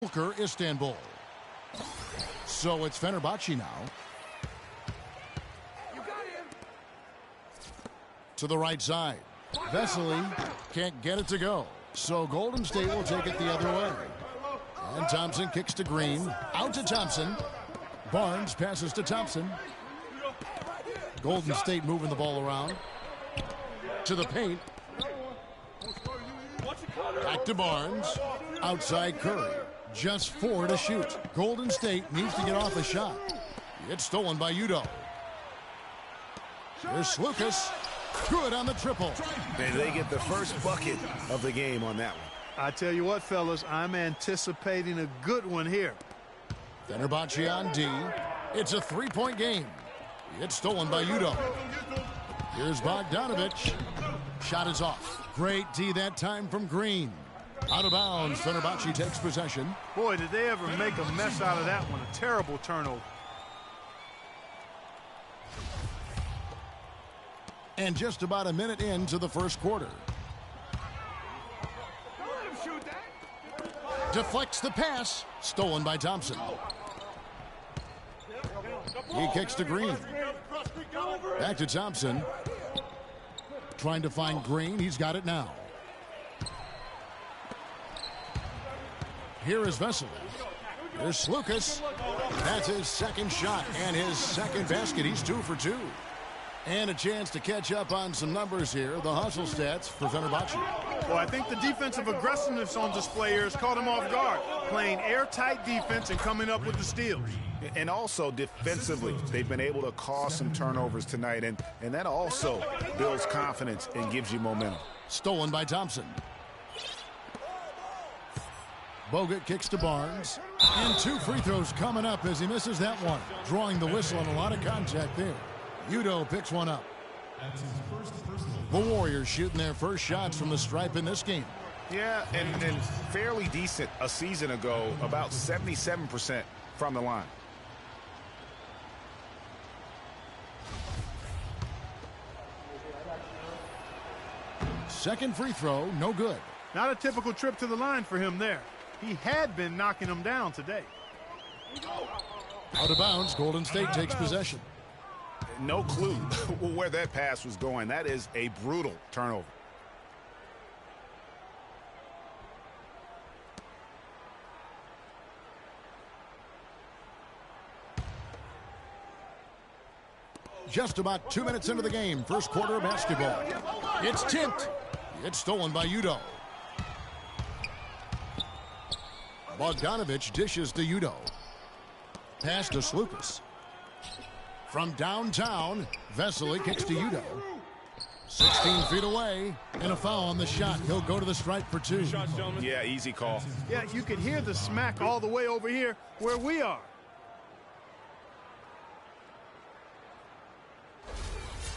Istanbul. So it's Fenerbahce now. To the right side. Vesely can't get it to go. So Golden State will take it the other way. And Thompson kicks to Green. Out to Thompson. Barnes passes to Thompson. Golden State moving the ball around. To the paint. Back to Barnes. Outside Curry. Just 4 to shoot. Golden State needs to get off a shot. It's stolen by Udo. Here's Lucas. Good on the triple. And they get the first bucket of the game on that one. I tell you what, fellas, I'm anticipating a good one here. Fenerbahce on D. It's a 3-point game. It's stolen by Udo. Here's Bogdanovich. Shot is off. Great D that time from Green. Out of bounds. Fenerbahce takes possession. Boy, did they ever make a mess out of that one. A terrible turnover. And just about a minute into the first quarter. Deflects the pass. Stolen by Thompson. He kicks to Green. Back to Thompson. Trying to find Green. He's got it now. Here is Vesely. Here's Lucas. That's his second shot and his second basket. He's 2 for 2. And a chance to catch up on some numbers here. The hustle stats for Fenerbahce. Well, I think the defensive aggressiveness on display here has caught him off guard. Playing airtight defense and coming up with the steals. And also defensively, they've been able to cause some turnovers tonight. And that also builds confidence and gives you momentum. Stolen by Thompson. Bogut kicks to Barnes. And 2 free throws coming up as he misses that one. Drawing the whistle and a lot of contact there. Udo picks one up. The Warriors shooting their first shots from the stripe in this game. Yeah, and fairly decent a season ago, about 77% from the line. Second free throw, no good. Not a typical trip to the line for him there. He had been knocking them down today. Out of bounds, Golden State takes possession. No clue where that pass was going. That is a brutal turnover. Just about 2 minutes into the game, first quarter of basketball. It's tipped. It's stolen by Udo. Bogdanovich dishes to Udo. Pass to Lucas. From downtown, Vesely kicks to Udo. 16 feet away, and a foul on the shot. He'll go to the stripe for 2. Yeah, easy call. Yeah, you could hear the smack all the way over here where we are.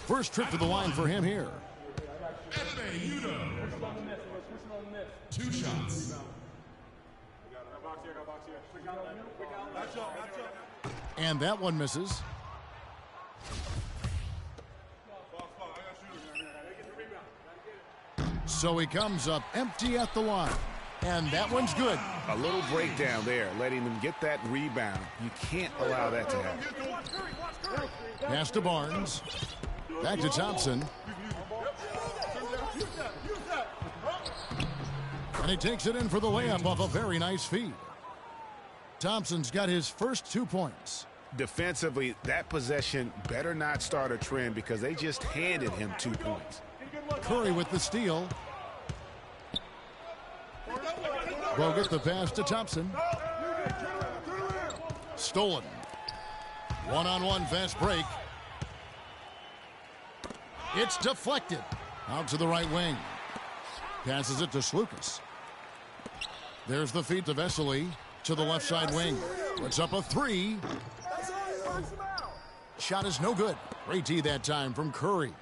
First trip to the line for him here. Udo. 2 shots. And that one misses. So he comes up empty at the line. And that one's good. A little breakdown there, letting them get that rebound. You can't allow that to happen. Pass to Barnes. Back to Thompson. And he takes it in for the layup off a very nice feed. Thompson's got his first 2 points. Defensively, that possession better not start a trend because they just handed him 2 points. Curry with the steal. Bogut the pass to Thompson. Stolen. One-on-one fast break. It's deflected. Out to the right wing. Passes it to Lucas. There's the feed to Vesely. To the left side wing. Puts up a 3. Shot is no good. Great D that time from Curry.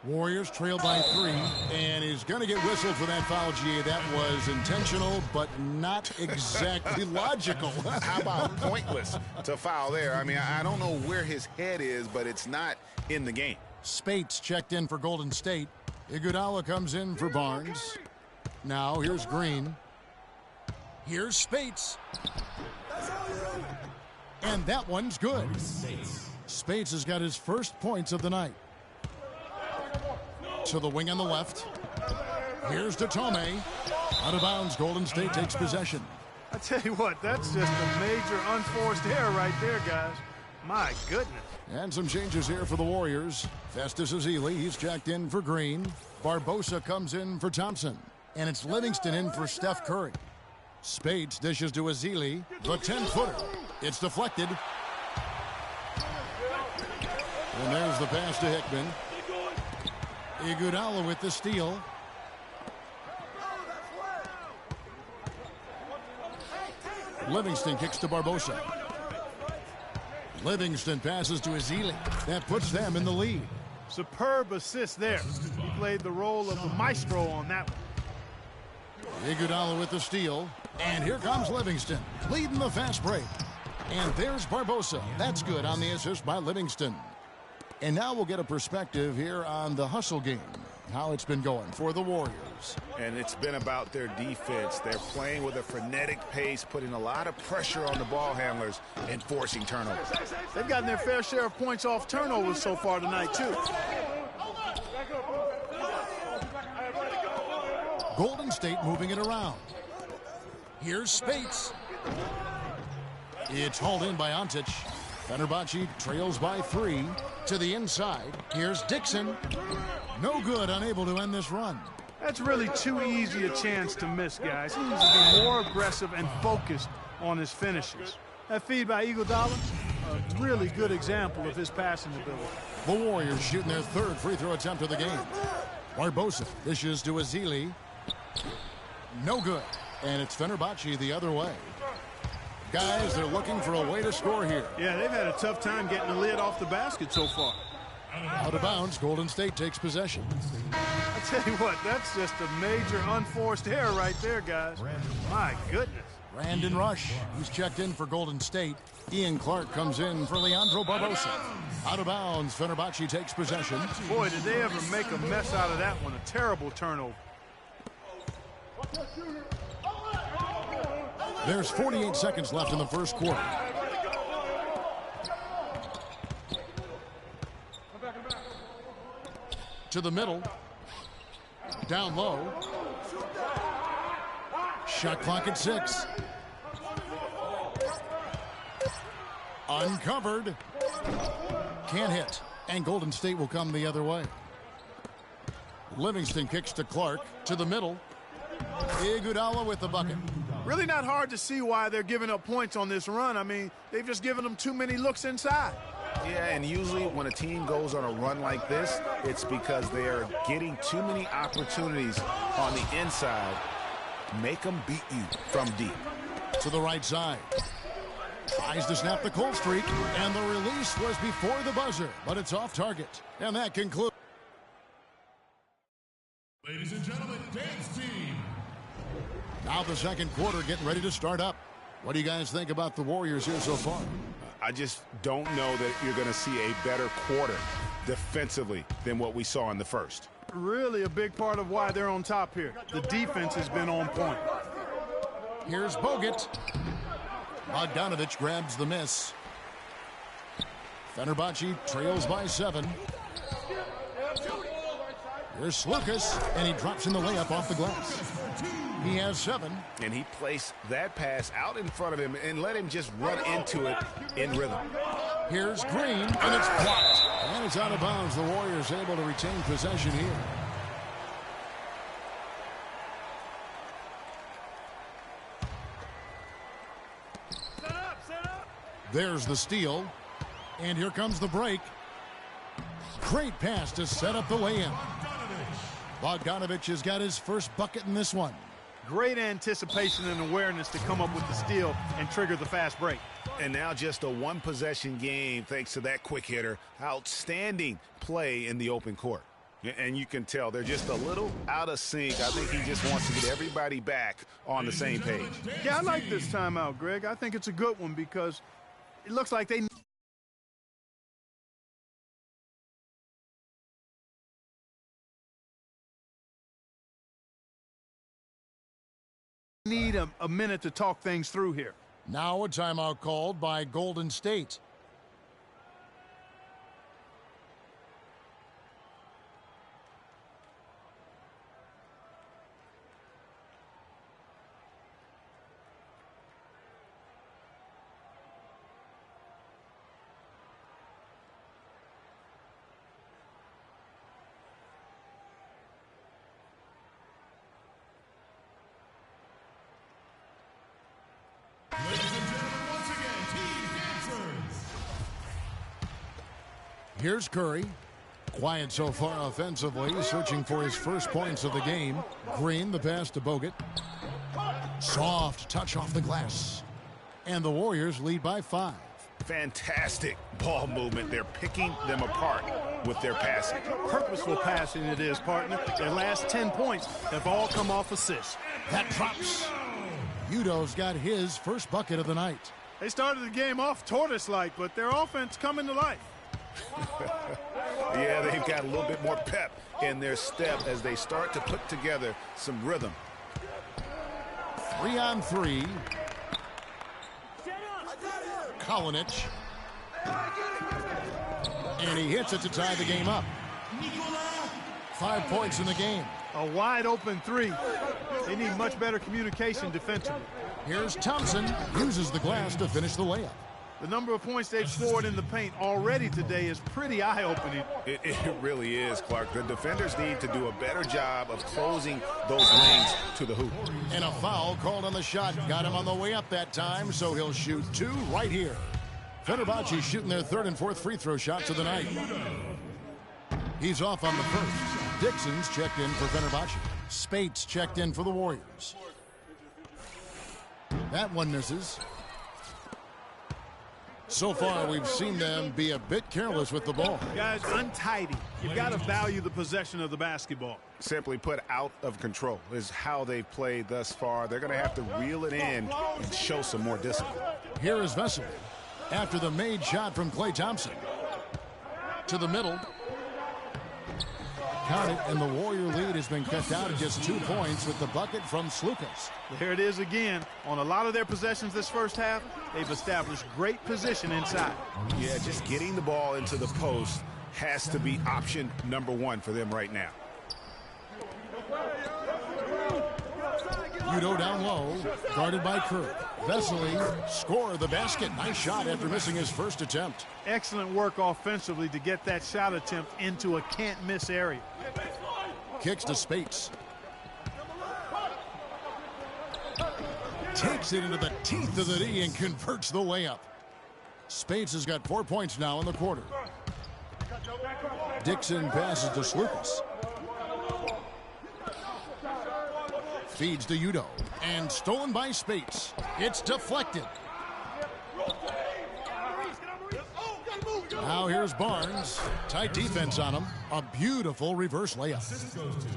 Warriors trail by 3. And he's going to get whistled for that foul, GA. That was intentional, but not exactly logical. How about pointless to foul there? I mean, I don't know where his head is, but it's not in the game. Spates checked in for Golden State. Iguodala comes in for Barnes. Now here's Green. Here's Spates. And that one's good. Spates has got his first points of the night. To the wing on the left. Here's Datome. Out of bounds, Golden State takes possession. I tell you what, that's just a major unforced error right there, guys. My goodness. And some changes here for the Warriors. Festus Ezeli, he's checked in for Green. Barbosa comes in for Thompson. And it's Livingston in for Steph Curry. Spates dishes to Ezeli. The 10-footer. It's deflected. And there's the pass to Hickman. Iguodala with the steal. Livingston kicks to Barbosa. Livingston passes to Ezeli. That puts them in the lead. Superb assist there. He played the role of the maestro on that one. Iguodala with the steal. And here comes Livingston, leading the fast break. And there's Barbosa. That's good on the assist by Livingston. And now we'll get a perspective here on the hustle game, how it's been going for the Warriors. And it's been about their defense. They're playing with a frenetic pace, putting a lot of pressure on the ball handlers and forcing turnovers. They've gotten their fair share of points off turnovers so far tonight, too. Golden State moving it around. Here's Spates. It's hauled in by Ontic. Fenerbahce trails by 3 to the inside. Here's Dixon. No good, unable to end this run. That's really too easy a chance to miss, guys. He needs to be more aggressive and focused on his finishes. That feed by Iguodala, a really good example of his passing ability. The Warriors shooting their third free throw attempt of the game. Barbosa dishes to Ezeli. No good. And it's Fenerbahce the other way. Guys, they're looking for a way to score here. Yeah, they've had a tough time getting the lid off the basket so far. Out of bounds, Golden State takes possession. I tell you what, that's just a major unforced error right there, guys. My goodness. Brandon Rush, he's checked in for Golden State. Ian Clark comes in for Leandro Barbosa. Out of bounds, Fenerbahce takes possession. Boy, did they ever make a mess out of that one. A terrible turnover. There's 48 seconds left in the first quarter. To the middle. Down low. Shot clock at 6. Uncovered. Can't hit. And Golden State will come the other way. Livingston kicks to Clark. To the middle. Iguodala with the bucket. Really not hard to see why they're giving up points on this run. I mean, they've just given them too many looks inside. Yeah, and usually when a team goes on a run like this, it's because they are getting too many opportunities on the inside. Make them beat you from deep. To the right side. Tries to snap the cold streak, and the release was before the buzzer, but it's off target. And that concludes. Ladies and gentlemen, dance team. Now the second quarter getting ready to start up. What do you guys think about the Warriors here so far? I just don't know that you're going to see a better quarter defensively than what we saw in the first. Really a big part of why they're on top here. The defense has been on point. Here's Bogut. Bogdanovich grabs the miss. Fenerbahce trails by 7. Here's Lucas, and he drops in the layup off the glass. He has 7. And he placed that pass out in front of him and let him just run into it in rhythm. Here's Green, and it's blocked. And it's out of bounds. The Warriors able to retain possession here. Set up. There's the steal. And here comes the break. Great pass to set up the lay-in. Bogdanovich has got his first bucket in this one. Great anticipation and awareness to come up with the steal and trigger the fast break. And now just a one-possession game thanks to that quick hitter. Outstanding play in the open court. And you can tell they're just a little out of sync. I think he just wants to get everybody back on the same page. Yeah, I like this timeout, Greg. I think it's a good one because it looks like they need a minute to talk things through here. Now a timeout called by Golden State. Here's Curry. Quiet so far offensively, searching for his first points of the game. Green, the pass to Bogut. Soft touch off the glass. And the Warriors lead by 5. Fantastic ball movement. They're picking them apart with their passing. Purposeful passing it is, partner. Their last 10 points have all come off assists. That drops. Udo's got his first bucket of the night. They started the game off tortoise-like, but their offense coming to life. Yeah, they've got a little bit more pep in their step as they start to put together some rhythm. 3-on-3. Kalinic. And he hits it to tie the game up. 5 points in the game. A wide open three. They need much better communication defensively. Here's Thompson. Uses the glass to finish the layup. The number of points they've scored in the paint already today is pretty eye-opening. It really is, Clark. The defenders need to do a better job of closing those lanes to the hoop. And a foul called on the shot. Got him on the way up that time, so he'll shoot 2 right here. Fenerbahce shooting their 3rd and 4th free throw shots of the night. He's off on the first. Dixon's checked in for Fenerbahce. Spates checked in for the Warriors. That one misses. So far, we've seen them be a bit careless with the ball. Guys, untidy. You've got to value the possession of the basketball. Simply put, out of control is how they've played thus far. They're going to have to reel it in and show some more discipline. Here is Vesely after the made shot from Klay Thompson. To the middle. Count it, and the Warrior lead has been cut down to just 2 points with the bucket from Slukas. There it is again. On a lot of their possessions this first half, they've established great position inside. Yeah, just getting the ball into the post has to be option number 1 for them right now. Udo down low, guarded by Curry. Vesely score the basket. Nice shot after missing his first attempt. Excellent work offensively to get that shot attempt into a can't-miss area. Kicks to Spates. Takes it into the teeth of the D and converts the layup. Spates has got 4 points now in the quarter. Dixon passes to Slukas. Feeds to Udo. And stolen by Spates. It's deflected. Now here's Barnes. Tight defense on him. A beautiful reverse layup.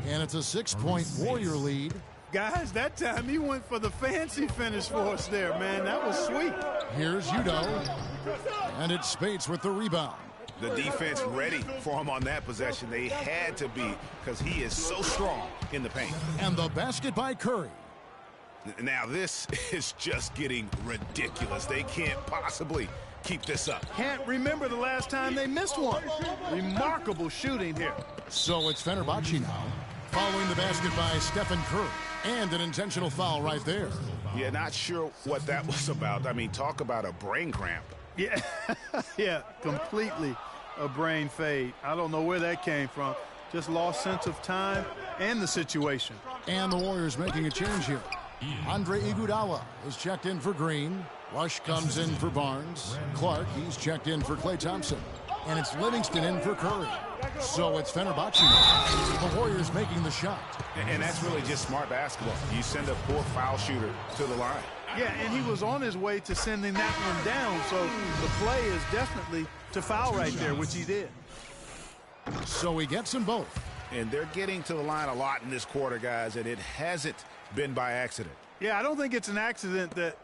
And it's a 6-point Warrior lead. Guys, that time he went for the fancy finish for us there, man. That was sweet. Here's Udo. And it's Spates with the rebound. The defense ready for him on that possession. They had to be, because he is so strong in the paint. And the basket by Curry. Now this is just getting ridiculous. They can't possibly keep this up. Can't remember the last time they missed one. Remarkable shooting here. So it's Fenerbahce now, following the basket by Stephen Curry. And an intentional foul right there. Yeah, not sure what that was about. I mean, talk about a brain cramp. Yeah, yeah, completely a brain fade. I don't know where that came from. Just lost sense of time and the situation. And the Warriors making a change here. Andre Iguodala is checked in for Green. Rush comes in for Barnes. Clark, he's checked in for Klay Thompson. And it's Livingston in for Curry. So it's Fenerbahce now. The Warriors making the shot. And that's really just smart basketball. You send a poor foul shooter to the line. Yeah, and he was on his way to sending that one down, so the play is definitely to foul right there, which he did. So he gets them both. And they're getting to the line a lot in this quarter, guys, and it hasn't been by accident. Yeah, I don't think it's an accident that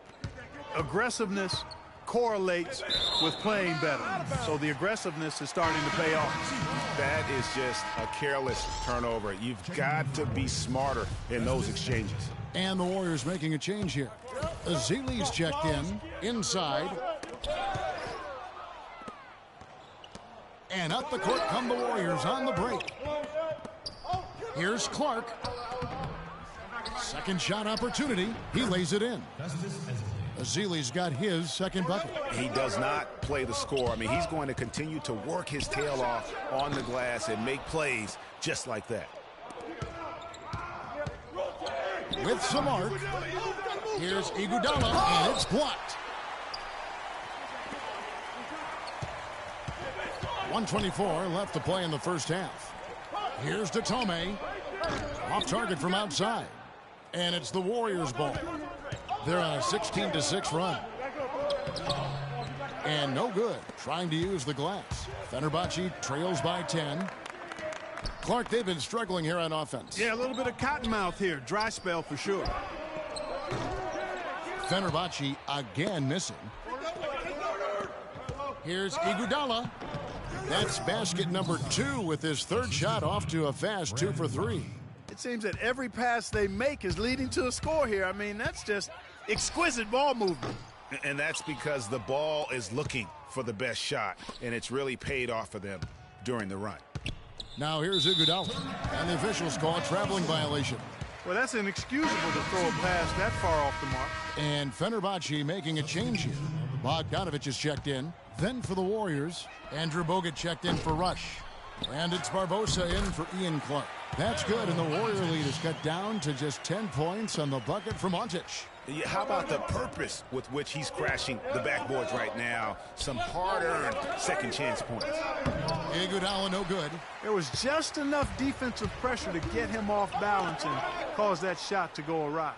aggressiveness correlates with playing better. So the aggressiveness is starting to pay off. That is just a careless turnover. You've got to be smarter in those exchanges. And the Warriors making a change here. Azili's checked in. Inside. And up the court come the Warriors on the break. Here's Clark. Second shot opportunity. He lays it in. Azili's got his second bucket. He does not play the score. I mean, he's going to continue to work his tail off on the glass and make plays just like that. With some arc. Here's Iguodala, and it's blocked. 1:24 left to play in the first half. Here's Datome. Off target from outside. And it's the Warriors' ball. They're on a 16-6 run. And no good. Trying to use the glass. Fenerbahce trails by 10. Clark, they've been struggling here on offense. Yeah, a little bit of cottonmouth here. Dry spell for sure. Fenerbahce again missing. Here's Iguodala. That's basket number 2 with his third shot off to a fast 2 for 3. It seems that every pass they make is leading to a score here. I mean, that's just exquisite ball movement. And that's because the ball is looking for the best shot, and it's really paid off for them during the run. Now here's Iguodala, and the officials call a traveling violation. Well, that's inexcusable to throw a pass that far off the mark. And Fenerbahce making a change here. Bogdanovic is checked in. Then for the Warriors, Andrew Bogut checked in for Rush. And it's Barbosa in for Ian Clark. That's good, and the Warrior lead is cut down to just 10 points on the bucket from Ontic. Yeah, how about the purpose with which he's crashing the backboards right now? Some hard-earned second chance points. Iguodala no good. There was just enough defensive pressure to get him off balance and cause that shot to go awry.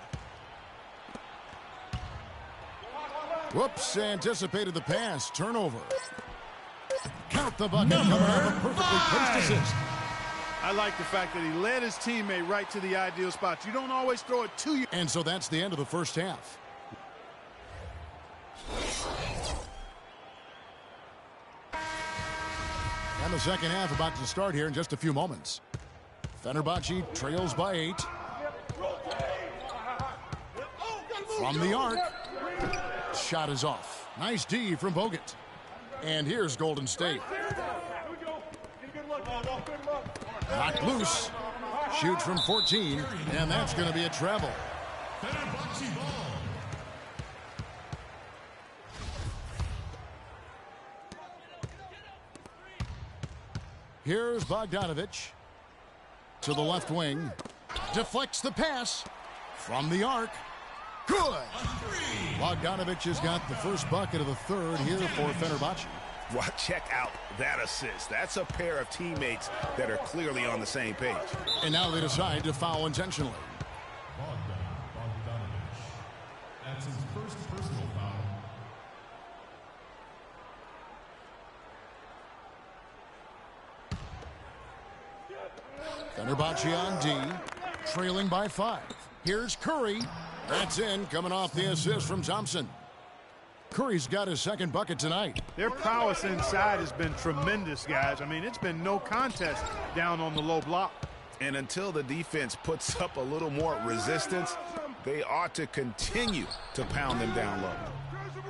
Whoops, anticipated the pass. Turnover. Count the bucket. Coming off a perfectly placed assist. I like the fact that he led his teammate right to the ideal spot. You don't always throw it to you. And so that's the end of the first half. And the second half about to start here in just a few moments. Fenerbahce trails by 8. From the arc. Shot is off. Nice D from Bogut. And here's Golden State. Knocked loose. Shoots from 14. And that's going to be a travel. Here's Bogdanovic. To the left wing. Deflects the pass. From the arc. Good. Bogdanovic has got the first bucket of the third here for Fenerbahce. Well, check out that assist. That's a pair of teammates that are clearly on the same page. And now they decide to foul intentionally. Bogdanovic. That's his first personal foul. Fenerbahce on D. Trailing by 5. Here's Curry. That's in, coming off the assist from Thompson. Curry's got his second bucket tonight. Their prowess inside has been tremendous, guys. I mean, it's been no contest down on the low block. And until the defense puts up a little more resistance, they ought to continue to pound them down low.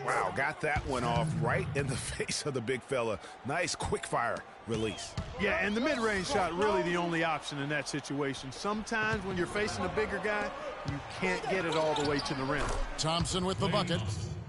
Wow, got that one off right in the face of the big fella. Nice quick fire release. Yeah, and the mid-range shot really the only option in that situation. Sometimes when you're facing a bigger guy, you can't get it all the way to the rim. Thompson with the bucket.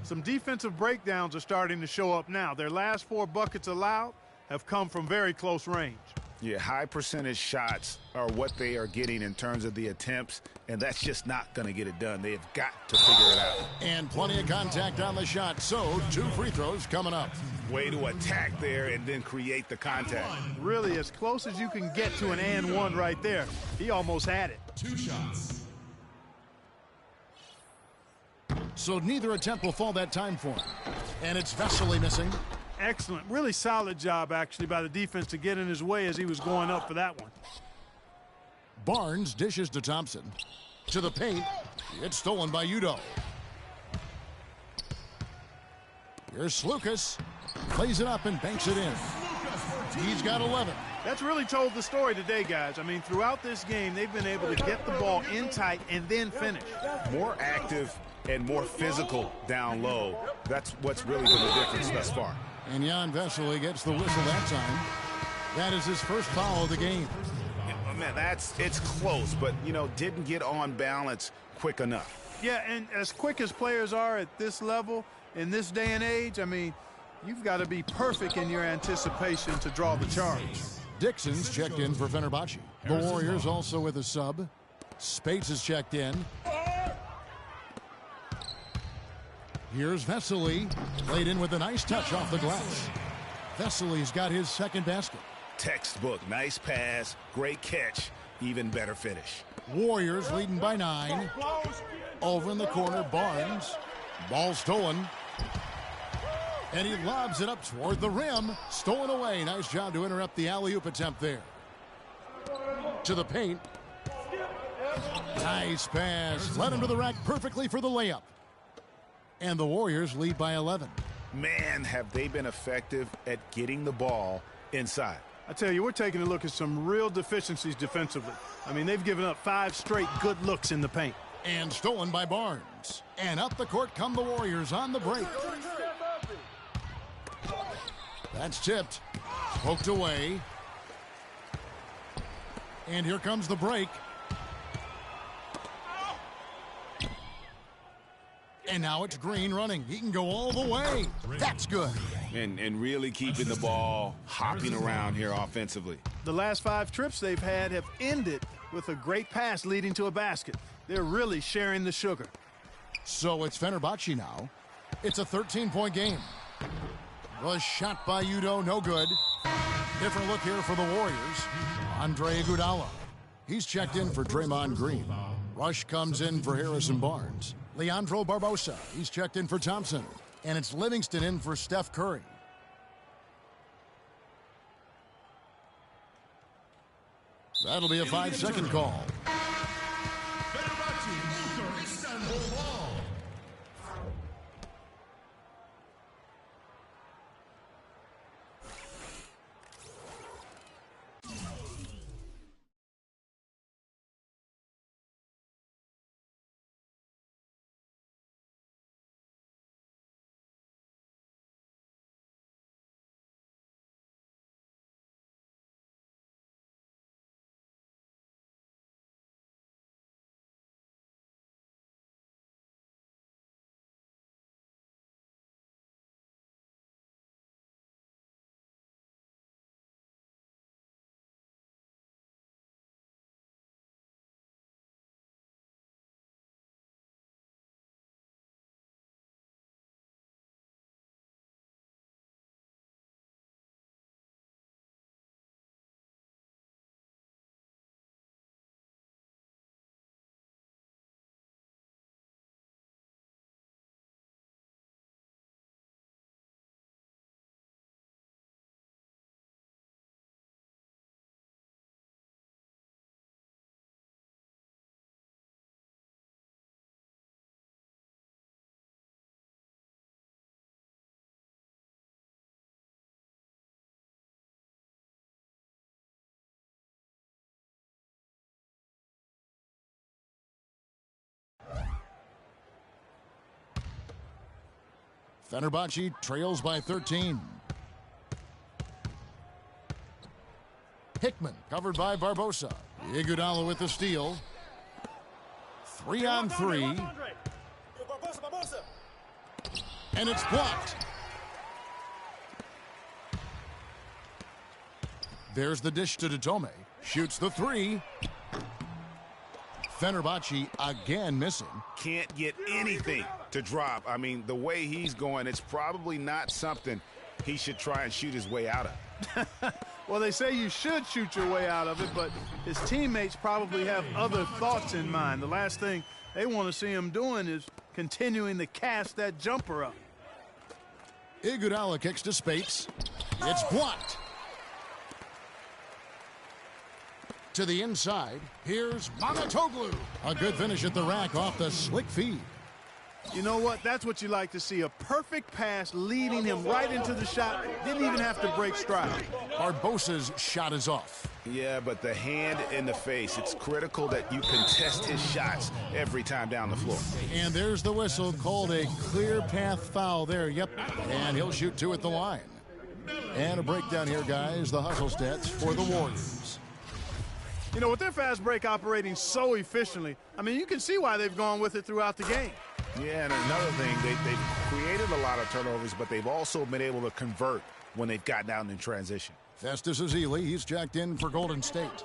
Some defensive breakdowns are starting to show up now. Their last 4 buckets allowed have come from very close range. Yeah, high percentage shots are what they are getting in terms of the attempts, and that's just not going to get it done. They have got to figure it out. And plenty of contact on the shot, so 2 free throws coming up. Way to attack there and then create the contact. Really as close as you can get to an and one right there. He almost had it. 2 shots. So neither attempt will fall that time for him. And it's Vesely missing. Excellent. Really solid job, actually, by the defense to get in his way as he was going up for that one. Barnes dishes to Thompson. To the paint. It's stolen by Udo. Here's Slukas. Plays it up and banks it in. He's got 11. That's really told the story today, guys. I mean, throughout this game, they've been able to get the ball in tight and then finish. More active and more physical down low. That's what's really been the difference thus far. And Jan Vesely gets the whistle that time. That is his first foul of the game. Yeah, man, it's close, but, didn't get on balance quick enough. Yeah, and as quick as players are at this level, in this day and age, I mean, you've got to be perfect in your anticipation to draw the charge. Dixon's checked in for Fenerbahce. The Warriors also with a sub. Spates is checked in. Here's Vesely. Played in with a nice touch off the glass. Vesely's got his second basket. Textbook. Nice pass. Great catch. Even better finish. Warriors leading by 9. Over in the corner, Barnes. Ball stolen. And he lobs it up toward the rim. Stolen away. Nice job to interrupt the alley-oop attempt there. To the paint. Nice pass. Led him to the rack perfectly for the layup. And the Warriors lead by 11. Man, have they been effective at getting the ball inside. I tell you, we're taking a look at some real deficiencies defensively. I mean, they've given up 5 straight good looks in the paint. And stolen by Barnes. And up the court come the Warriors on the break. That's tipped. Poked away. And here comes the break. And now it's Green running. He can go all the way. That's good. And really keeping the ball hopping around here offensively. The last 5 trips they've had have ended with a great pass leading to a basket. They're really sharing the sugar. So it's Fenerbahce now. It's a 13-point game. Was shot by Udo, no good. Different look here for the Warriors. Andre Iguodala. He's checked in for Draymond Green. Rush comes in for Harrison Barnes. Leandro Barbosa. He's checked in for Thompson. And it's Livingston in for Steph Curry. That'll be a 5-second call. Fenerbahce trails by 13. Hickman covered by Barbosa. Iguodala with the steal. 3-on-3. And it's blocked. There's the dish to Dotome. Shoots the 3. Fenerbahce again missing. Can't get anything to drop. I mean, the way he's going, it's probably not something he should try and shoot his way out of. Well, they say you should shoot your way out of it, but his teammates probably have other thoughts in mind. The last thing they want to see him doing is continuing to cast that jumper up. Iguodala kicks to Spates. It's blocked. To the inside, here's Mamatoglou. A good finish at the rack off the slick feed. You know what? That's what you like to see. A perfect pass leading him right into the shot. Didn't even have to break stride. Barbosa's shot is off. Yeah, but the hand in the face, it's critical that you contest his shots every time down the floor. And there's the whistle, called a clear path foul there. Yep, and he'll shoot 2 at the line. And a breakdown here, guys. The hustle stats for the Warriors. You know, with their fast break operating so efficiently, I mean, you can see why they've gone with it throughout the game. Yeah, and another thing, they've created a lot of turnovers, but they've also been able to convert when they've gotten out in transition. Festus Ezeli, he's checked in for Golden State.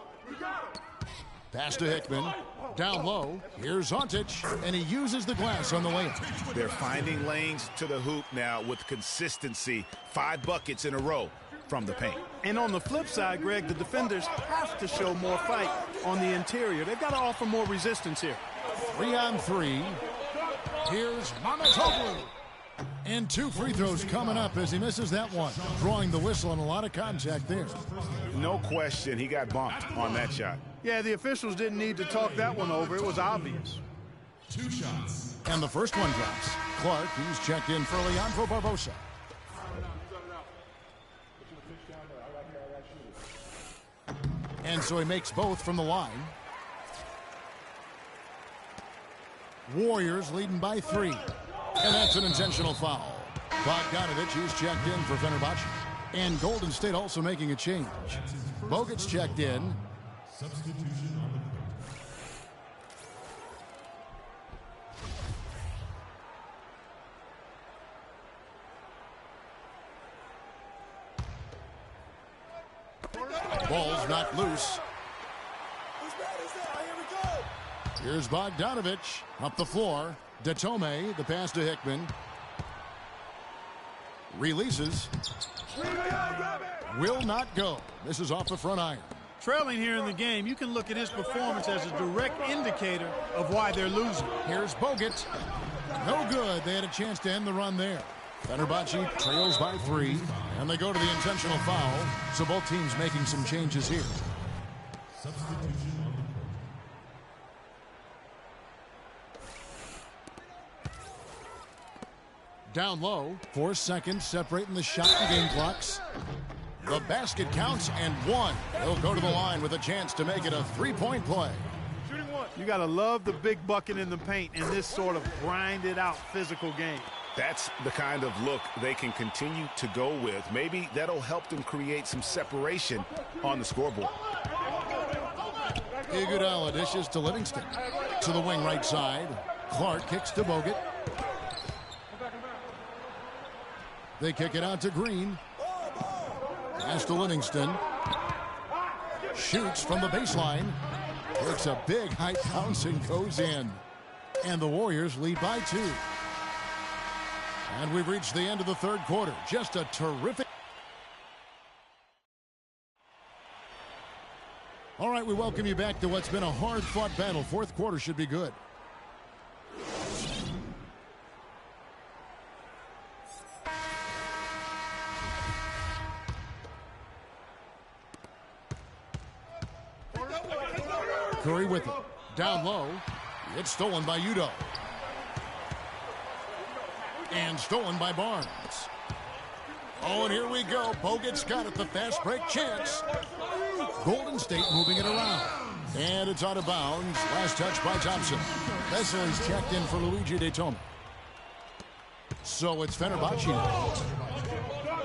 Pass to Hickman. Down low. Here's Zontic, and he uses the glass on the layup. They're finding lanes to the hoop now with consistency. 5 buckets in a row from the paint. And on the flip side, Greg, the defenders have to show more fight on the interior. They've got to offer more resistance here. 3 on 3. Here's Mamatoglou. And 2 free throws coming up as he misses that one. Drawing the whistle and a lot of contact there. No question, he got bumped on that shot. Yeah, the officials didn't need to talk that one over. It was obvious. 2 shots. And the first one drops. Clark, he's checked in for Leandro Barbosa. And so he makes both from the line. Warriors leading by 3. And that's an intentional foul. Bogdanovic, he's checked in for Fenerbahce. And Golden State also making a change. Bogut's checked in. Substitution on the Ball's knocked loose. Here's Bogdanovic up the floor. Datome, the pass to Hickman. Releases. Will not go. This is off the front iron. Trailing here in the game, you can look at his performance as a direct indicator of why they're losing. Here's Bogut. No good. They had a chance to end the run there. Fenerbahce trails by 3, and they go to the intentional foul. So both teams making some changes here. substitution on the Down low, 4 seconds separating the shot and game clocks. The basket counts and 1. He'll go to the line with a chance to make it a 3-point play. You got to love the big bucket in the paint in this sort of grinded out physical game. That's the kind of look they can continue to go with. Maybe that'll help them create some separation on the scoreboard. Iguodala dishes to Livingston. To the wing right side. Clark kicks to Bogut. They kick it out to Green. Pass to Livingston. Shoots from the baseline. Takes a big height bounce and goes in. And the Warriors lead by 2. And we've reached the end of the third quarter. Just a terrific. All right, we welcome you back to what's been a hard-fought battle. Fourth quarter should be good. Curry with it. Down low. It's stolen by Udoh. And stolen by Barnes. Oh, and here we go. Bogut's got it. The fast break chance. Golden State moving it around. And it's out of bounds. Last touch by Thompson. Vesely's checked in for Luigi Datome. So it's Fenerbahce now.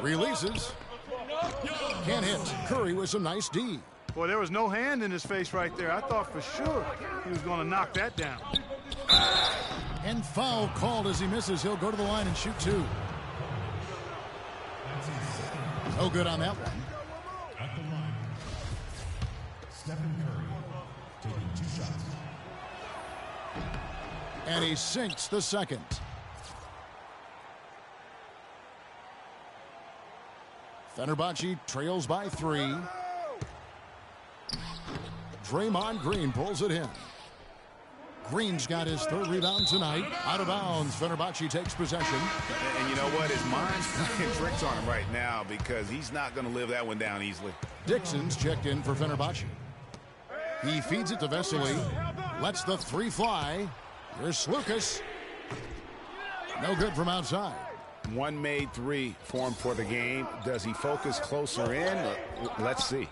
Releases. Can't hit. Curry with some nice D. Boy, there was no hand in his face right there. I thought for sure he was going to knock that down. And foul called as he misses. He'll go to the line and shoot 2. No good on that one. At the line, Stephen Curry taking 2 shots. And he sinks the second. Fenerbahce trails by 3. Draymond Green pulls it in. Green's got his 3rd rebound tonight. Out of bounds. Fenerbahce takes possession. And you know what? His mind's playing tricks on him right now because he's not going to live that one down easily. Dixon's checked in for Fenerbahce. He feeds it to Vesely. Lets the 3 fly. Here's Slukas. No good from outside. One made three for him for the game. Does he focus closer in? Let's see.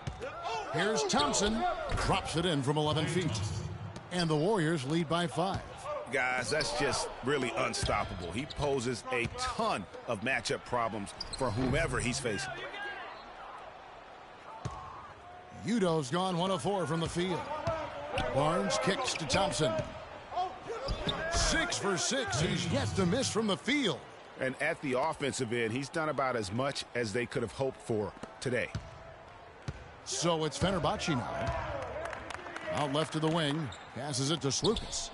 Here's Thompson. Drops it in from 11 feet. And the Warriors lead by 5. Guys, that's just really unstoppable. He poses a ton of matchup problems for whomever he's facing. Udo's gone 1 of 4 from the field. Barnes kicks to Thompson. 6 for 6. He's yet to miss from the field. And at the offensive end, he's done about as much as they could have hoped for today. So it's Fenerbahce now. Out left to the wing. Passes it to Slukas.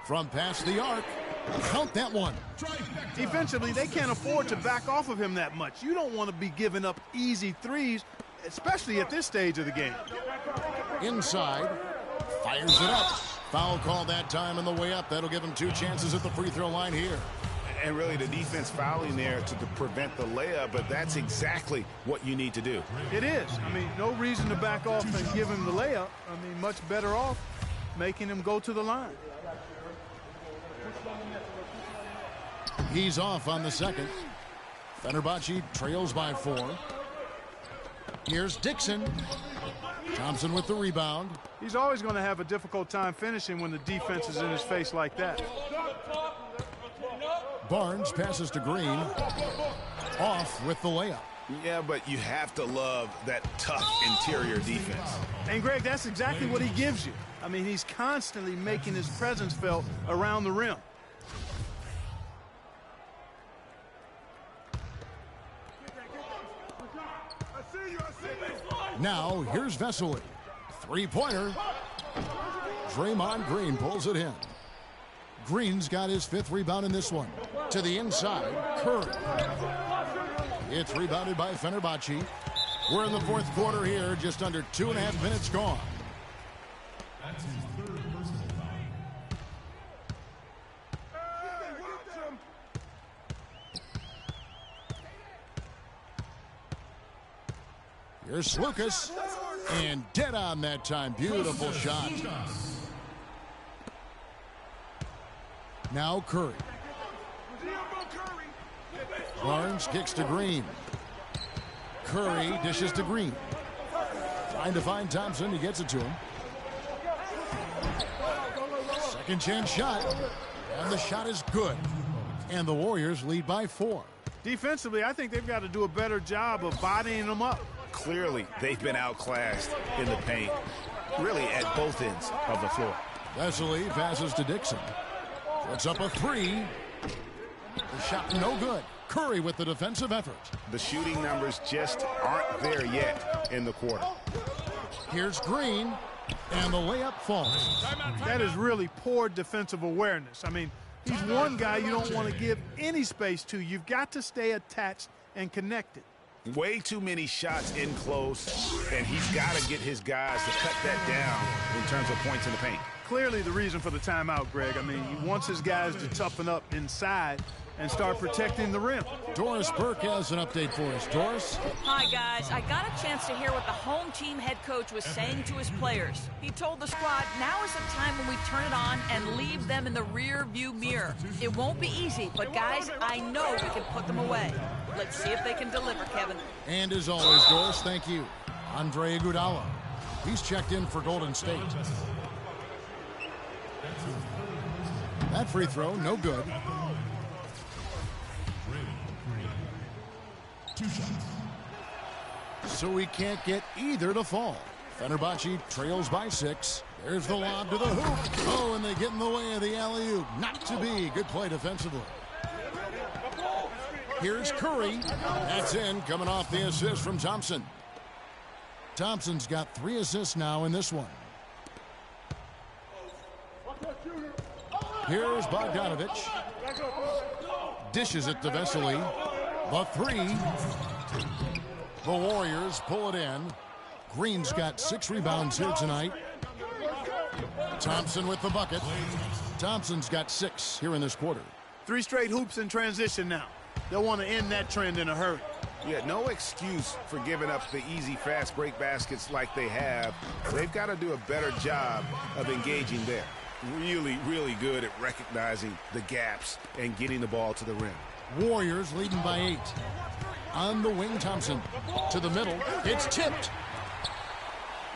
From past the arc. Count that one. Defensively, they can't afford to back off of him that much. You don't want to be giving up easy threes, especially at this stage of the game. Inside. Fires it up. Foul call that time on the way up. That'll give him 2 chances at the free throw line here. And really the defense fouling there to prevent the layup, but that's exactly what you need to do. It is. I mean, no reason to back off and give him the layup. I mean, much better off making him go to the line. He's off on the second. Fenerbahce trails by 4. Here's Dixon. Thompson with the rebound. He's always going to have a difficult time finishing when the defense is in his face like that. Barnes passes to Green. Off with the layup. Yeah, but you have to love that tough interior defense. And, Greg, that's exactly what he gives you. I mean, he's constantly making his presence felt around the rim. Now, here's Vesely. 3-pointer. Draymond Green pulls it in. Green's got his 5th rebound in this one. To the inside, Curry. It's rebounded by Fenerbahce. We're in the 4th quarter here, just under 2.5 minutes gone. That's his 3rd personal foul. Here's Slukas. And dead on that time. Beautiful shot. Now Curry. Barnes kicks to Green. Curry dishes to Green. Trying to find Thompson. He gets it to him. Second chance shot. And the shot is good. And the Warriors lead by 4. Defensively, I think they've got to do a better job of bodying them up. Clearly, they've been outclassed in the paint, really at both ends of the floor. Vesely passes to Dixon. Puts up a 3. The shot no good. Curry with the defensive effort. The shooting numbers just aren't there yet in the quarter. Here's Green, and the layup falls. That is really poor defensive awareness. I mean, he's one guy you don't want to give any space to. You've got to stay attached and connected. Way too many shots in close, and he's got to get his guys to cut that down in terms of points in the paint. Clearly the reason for the timeout, Greg. I mean, he wants his guys to toughen up inside and start protecting the rim. Doris Burke has an update for us. Doris? Hi, guys. I got a chance to hear what the home team head coach was saying to his players. He told the squad, now is the time when we turn it on and leave them in the rear view mirror. It won't be easy, but guys, I know we can put them away. Let's see if they can deliver, Kevin. And as always, Doris, thank you. Andre Iguodala. He's checked in for Golden State. That free throw, no good. 2 shots. So we can't get either to fall. Fenerbahce trails by 6. There's the lob to the hoop. Oh, and they get in the way of the alley-oop. Not to be. Good play defensively. Here's Curry. That's in, coming off the assist from Thompson. Thompson's got 3 assists now in this one. Here's Bogdanovich. Dishes it to Vesely. The 3. The Warriors pull it in. Green's got 6 rebounds here tonight. Thompson with the bucket. Thompson's got 6 here in this quarter. 3 straight hoops in transition now. They'll want to end that trend in a hurry. Yeah, no excuse for giving up the easy, fast break baskets like they have. They've got to do a better job of engaging there. Really, really good at recognizing the gaps and getting the ball to the rim. Warriors leading by 8. On the wing, Thompson. To the middle. It's tipped.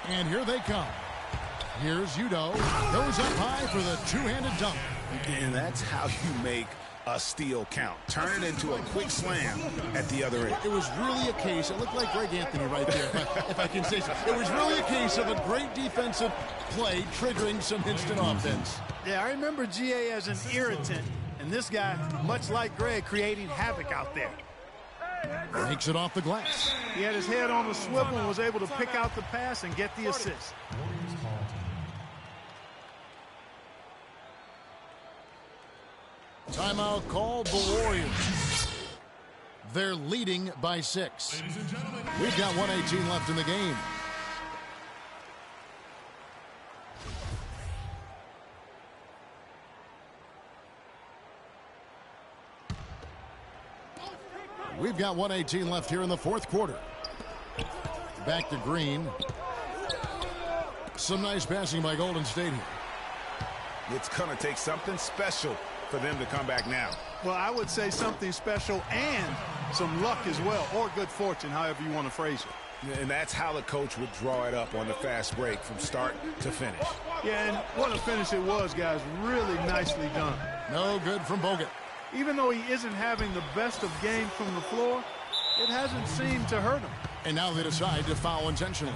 And here they come. Here's Udo. Goes up high for the two-handed dunk. And that's how you make a steal count. Turn it into a quick slam at the other end. It was really a case, it looked like Greg Anthony right there, if I can say so. It was really a case of a great defensive play triggering some instant offense. Yeah, I remember GA as an irritant, and this guy, much like Greg, creating havoc out there. Makes it off the glass. He had his head on the swivel and was able to pick out the pass and get the assist. Timeout called the Warriors. They're leading by 6. We've got 1:18 left in the game. We've got 1:18 left here in the fourth quarter. Back to Green. Some nice passing by Golden State here. It's going to take something special for them to come back now. Well, I would say something special and some luck as well, or good fortune, however you want to phrase it. And that's how the coach would draw it up on the fast break from start to finish. Yeah, and what a finish it was, guys. Really nicely done. No good from Bogut. Even though he isn't having the best of games from the floor, it hasn't seemed to hurt him. And now they decide to foul intentionally.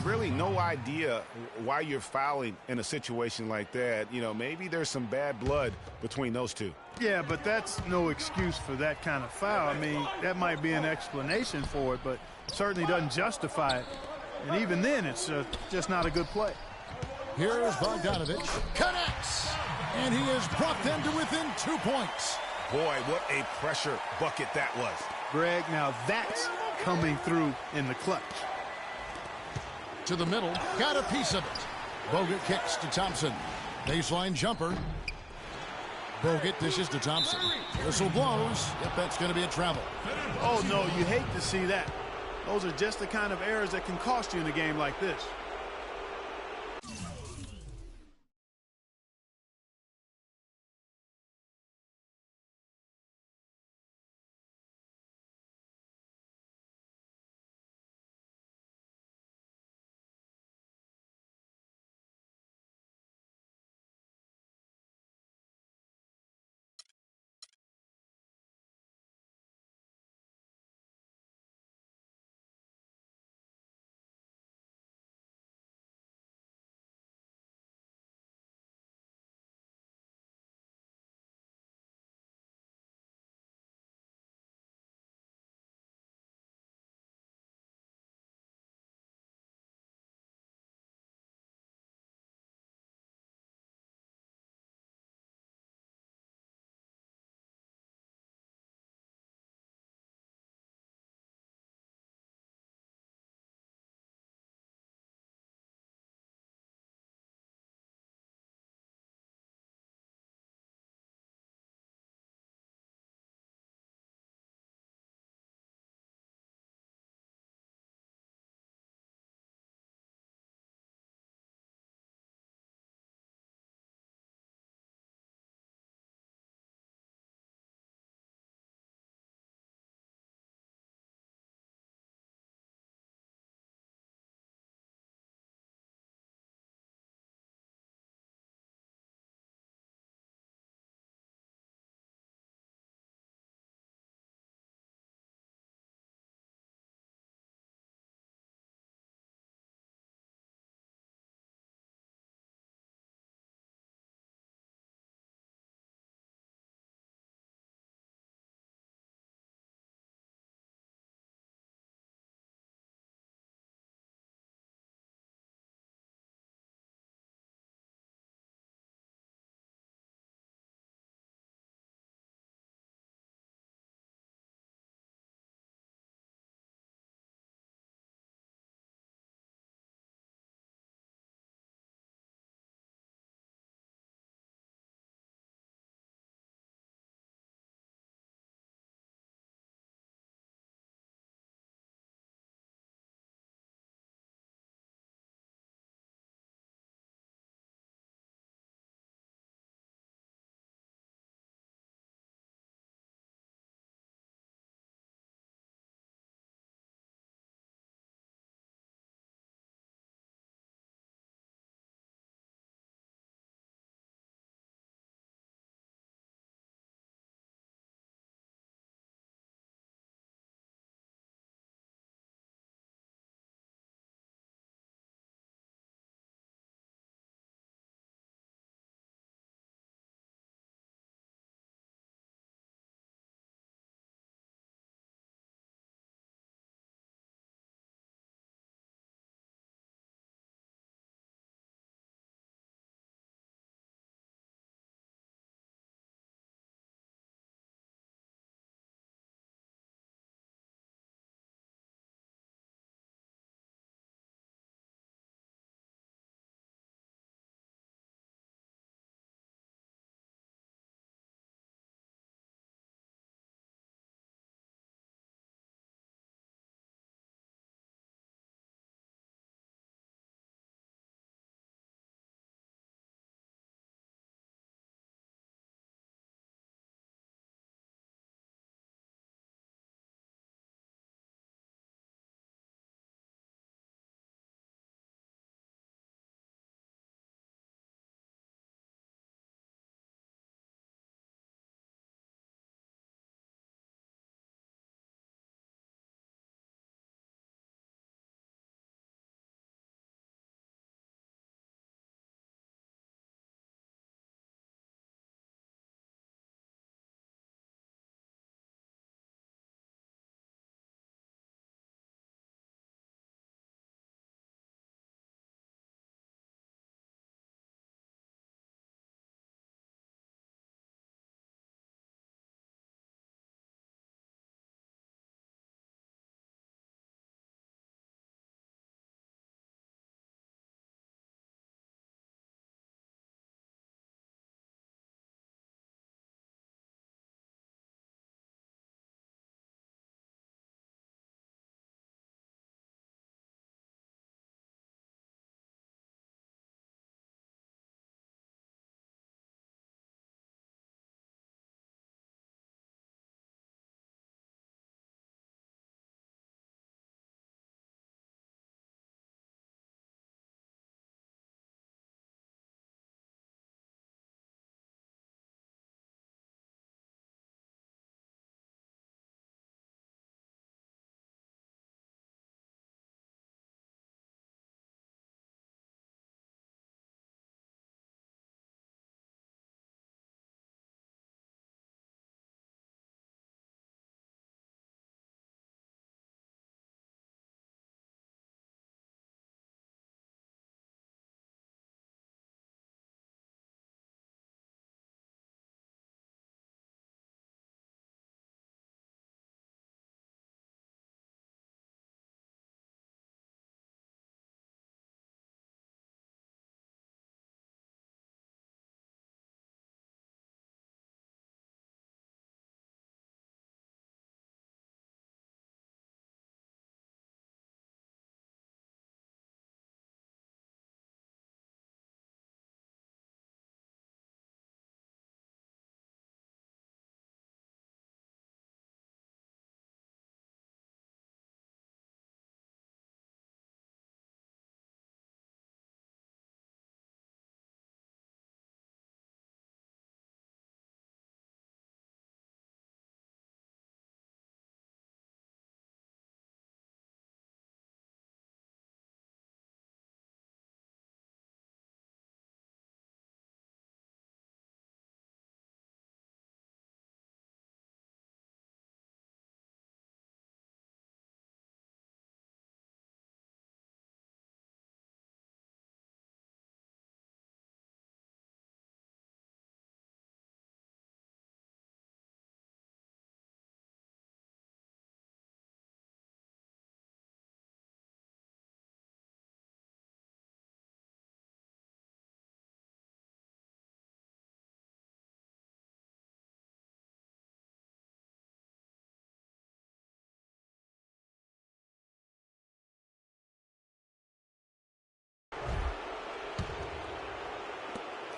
Really no idea why you're fouling in a situation like that. You know, maybe there's some bad blood between those two. Yeah, but that's no excuse for that kind of foul. I mean, that might be an explanation for it, but certainly doesn't justify it. And even then, it's just not a good play. Here's Bogdanovich. Connects! And he has brought them to within 2 points. Boy, what a pressure bucket that was. Greg, now that's coming through in the clutch. To the middle, got a piece of it. Bogut kicks to Thompson. Baseline jumper. Bogut dishes to Thompson. Whistle blows. Yep, that's going to be a travel. Oh, no, you hate to see that. Those are just the kind of errors that can cost you in a game like this.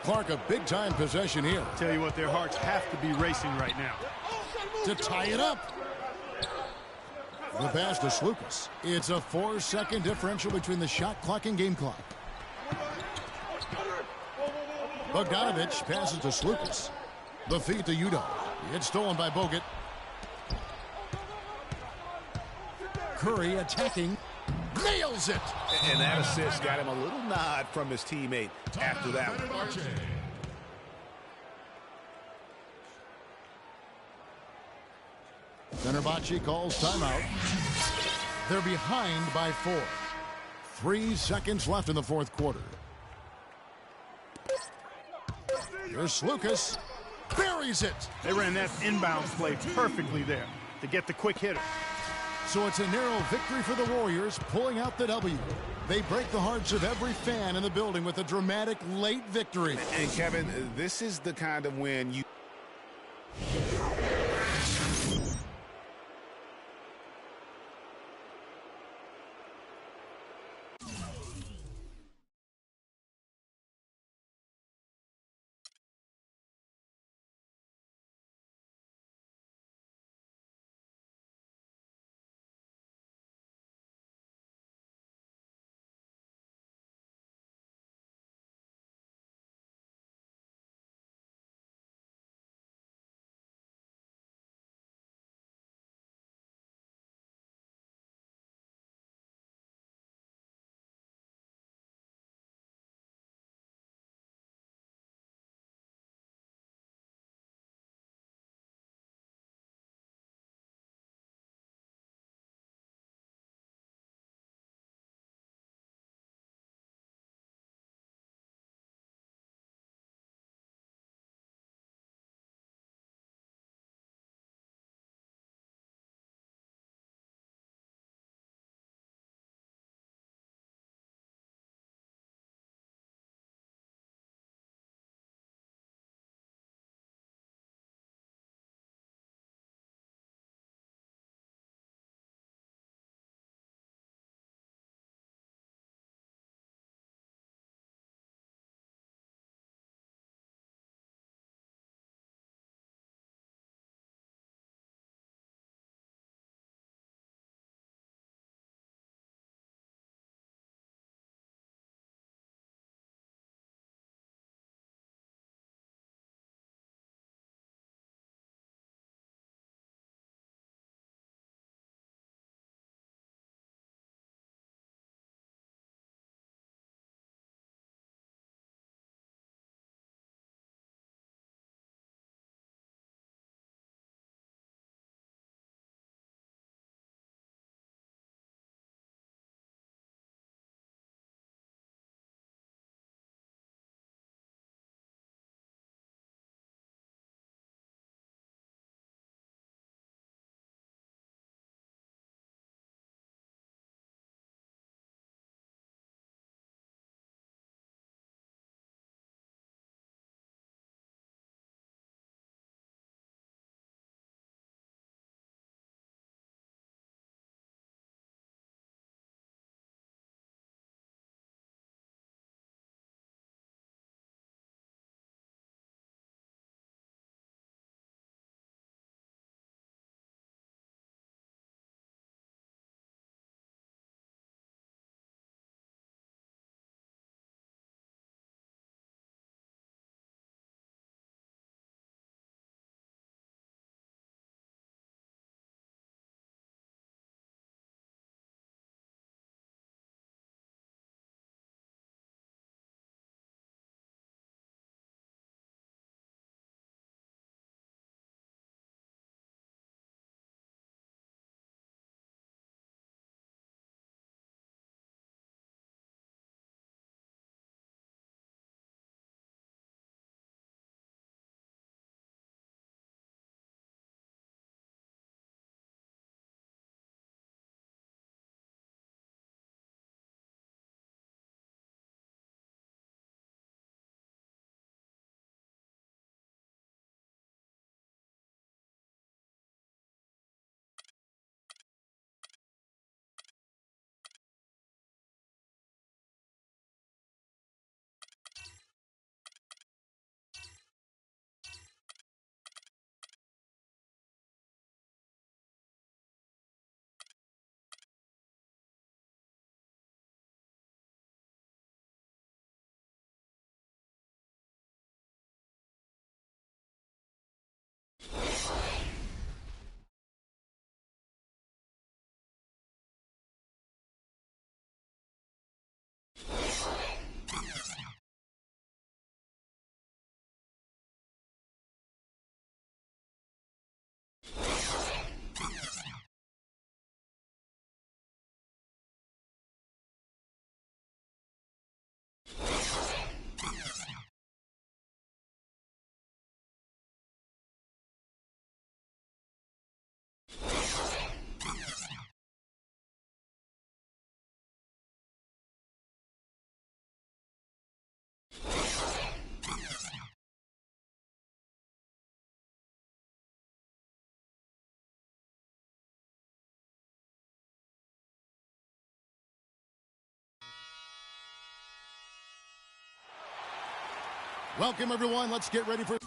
Clark, a big-time possession here. Tell you what, their hearts have to be racing right now. To tie it up. The pass to Slukas. It's a 4-second differential between the shot clock and game clock. Bogdanovich passes to Slukas. The feed to Udo. It's stolen by Bogut. Curry attacking. Nails it. And that assist got him a little nod from his teammate after that one. Fenerbahce calls timeout. They're behind by 4. 3 seconds left in the fourth quarter. Here's Slukas. Buries it. They ran that inbound play perfectly there to get the quick hitter. So it's a narrow victory for the Warriors, pulling out the W. They break the hearts of every fan in the building with a dramatic late victory. And Kevin, this is the kind of win you Welcome, everyone. Let's get ready for...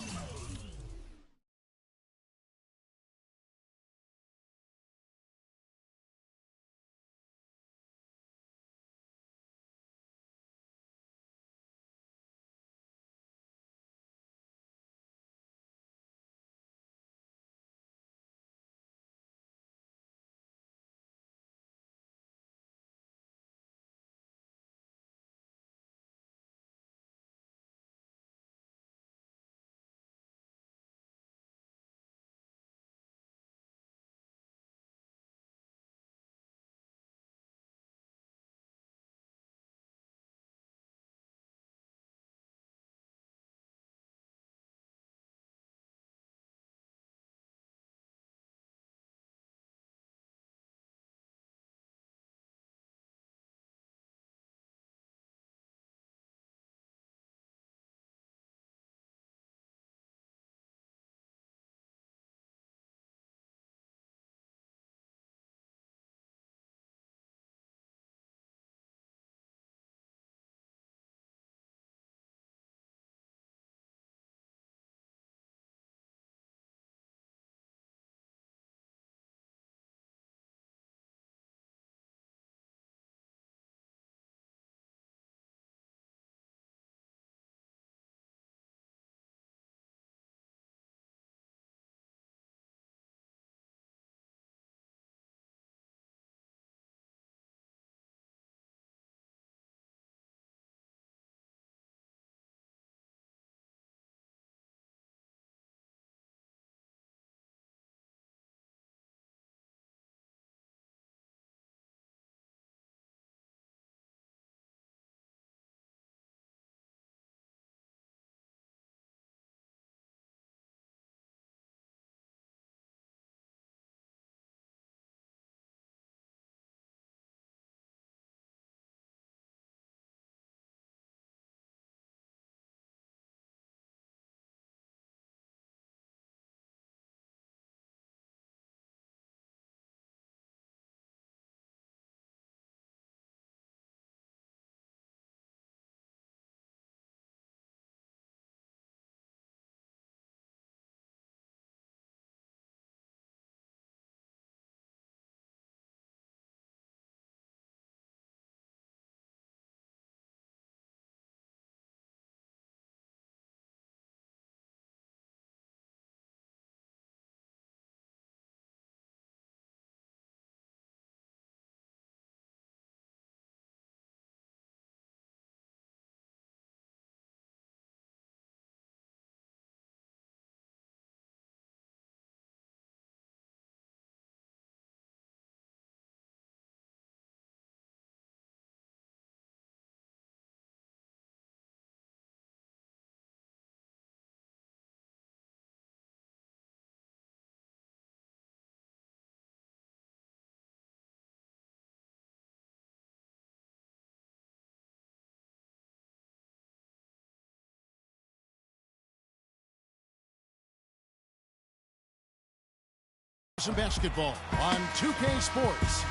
Some basketball on 2K Sports.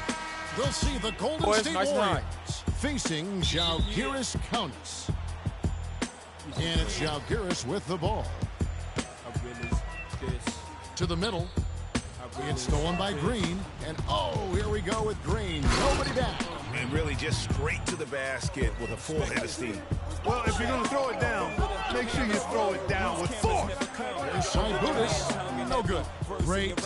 They'll see the Golden State Warriors facing Žalgiris Kaunas. And it's Žalgiris with the ball. To the middle. It's stolen by Green. And oh, here we go with Green. Nobody back. And really just straight to the basket with a full head of steam. Well, if you're going to throw it down, make sure you throw it down with force. Inside Budas. No good. Great.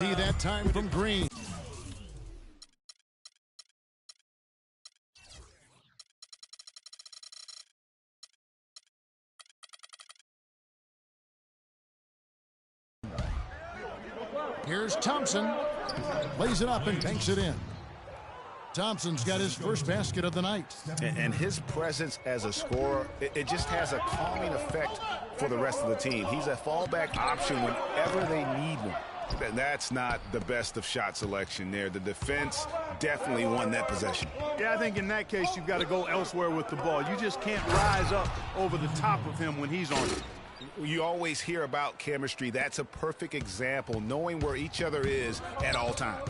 See that time from Green. Here's Thompson. Lays it up and banks it in. Thompson's got his first basket of the night. And his presence as a scorer, it just has a calming effect for the rest of the team. He's a fallback option whenever they need one. And that's not the best of shot selection there. The defense definitely won that possession. Yeah, I think in that case, you've got to go elsewhere with the ball. You just can't rise up over the top of him when he's on it. You always hear about chemistry. That's a perfect example, knowing where each other is at all times.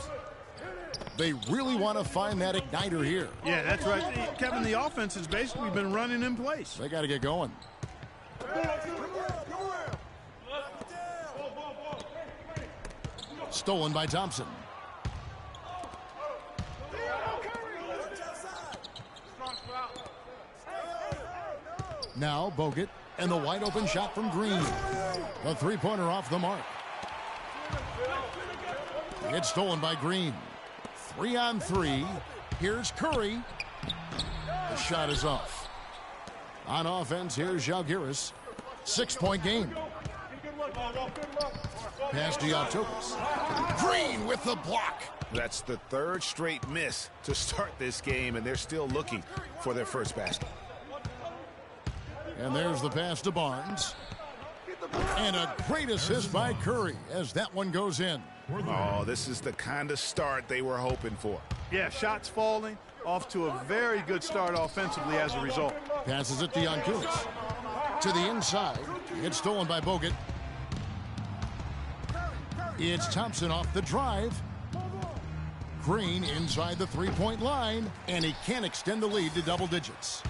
They really want to find that igniter here. Yeah, that's right. Kevin, the offense has basically been running in place. They got to get going. Stolen by Thompson. Now Bogut, and the wide open shot from Green. The three-pointer off the mark. It's stolen by Green. 3-on-3. Here's Curry. The shot is off. On offense, here's Zalgiris. 6-point game. Pass to Yaltopoulos. Green with the block. That's the third straight miss to start this game, and they're still looking for their first basket. And there's the pass to Barnes. And a great assist by Curry as that one goes in. Oh, this is the kind of start they were hoping for. Yeah, shots falling, off to a very good start offensively as a result. Passes it to Yankunis. To the inside. It's stolen by Bogut. It's Thompson off the drive. Green inside the three-point line, and he can't extend the lead to double digits.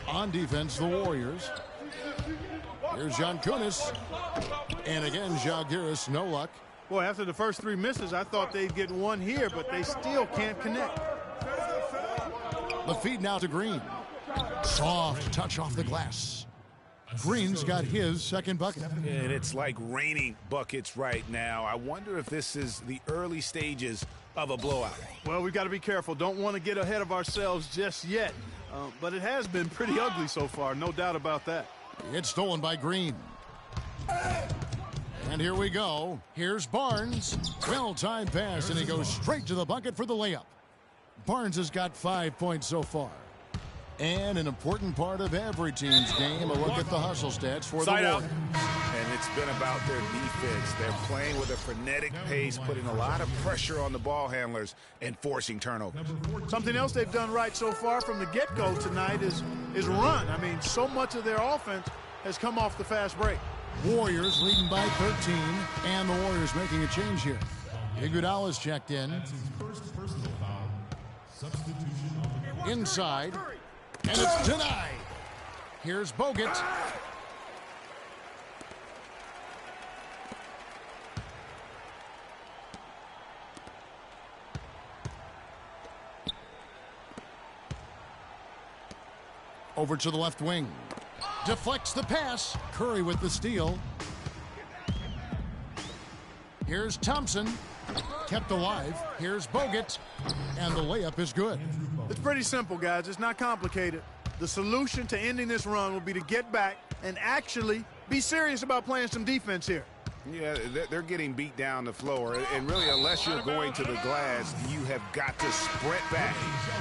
On defense, the Warriors. Here's Yankunis. And again, Zalgiris, no luck. Boy, after the first three misses, I thought they'd get one here, but they still can't connect. The feed now to Green. Soft touch off the glass. Green's got his second bucket. And it's like raining buckets right now. I wonder if this is the early stages of a blowout. Well, we've got to be careful. Don't want to get ahead of ourselves just yet. But it has been pretty ugly so far, no doubt about that. It's stolen by Green. And here we go. Here's Barnes. Well-timed pass, and he goes straight to the bucket for the layup. Barnes has got 5 points so far. And an important part of every team's game, a look at the hustle stats for the Warriors. And it's been about their defense. They're playing with a frenetic pace, putting a lot of pressure on the ball handlers and forcing turnovers. Something else they've done right so far from the get-go tonight is run. I mean, so much of their offense has come off the fast break. Warriors leading by 13, and the Warriors making a change here. Iguodala's checked in. That's his first personal foul. Substitution on the Inside, and it's denied. Here's Bogut. Over to the left wing. Deflects the pass. Curry with the steal. Here's Thompson. Kept alive. Here's Bogut. And the layup is good. It's pretty simple, guys. It's not complicated. The solution to ending this run will be to get back and actually be serious about playing some defense here. Yeah, they're getting beat down the floor, and really, unless you're going to the glass, you have got to sprint back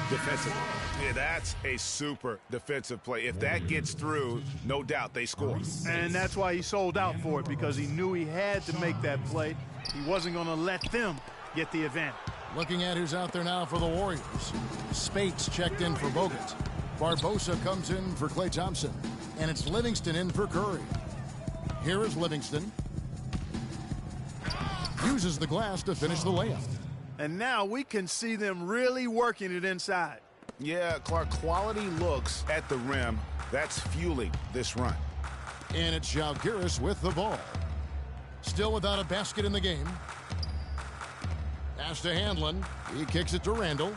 defensively. Yeah, that's a super defensive play. If that gets through, no doubt they score. And that's why he sold out for it, because he knew he had to make that play. He wasn't going to let them get the advantage. Looking at who's out there now for the Warriors. Spates checked in for Bogut. Barbosa comes in for Klay Thompson. And it's Livingston in for Curry. Here is Livingston. Uses the glass to finish the layup. And now we can see them really working it inside. Yeah, Clark, quality looks at the rim. That's fueling this run. And it's Zalgiris with the ball. Still without a basket in the game. Pass to Handlin. He kicks it to Randall.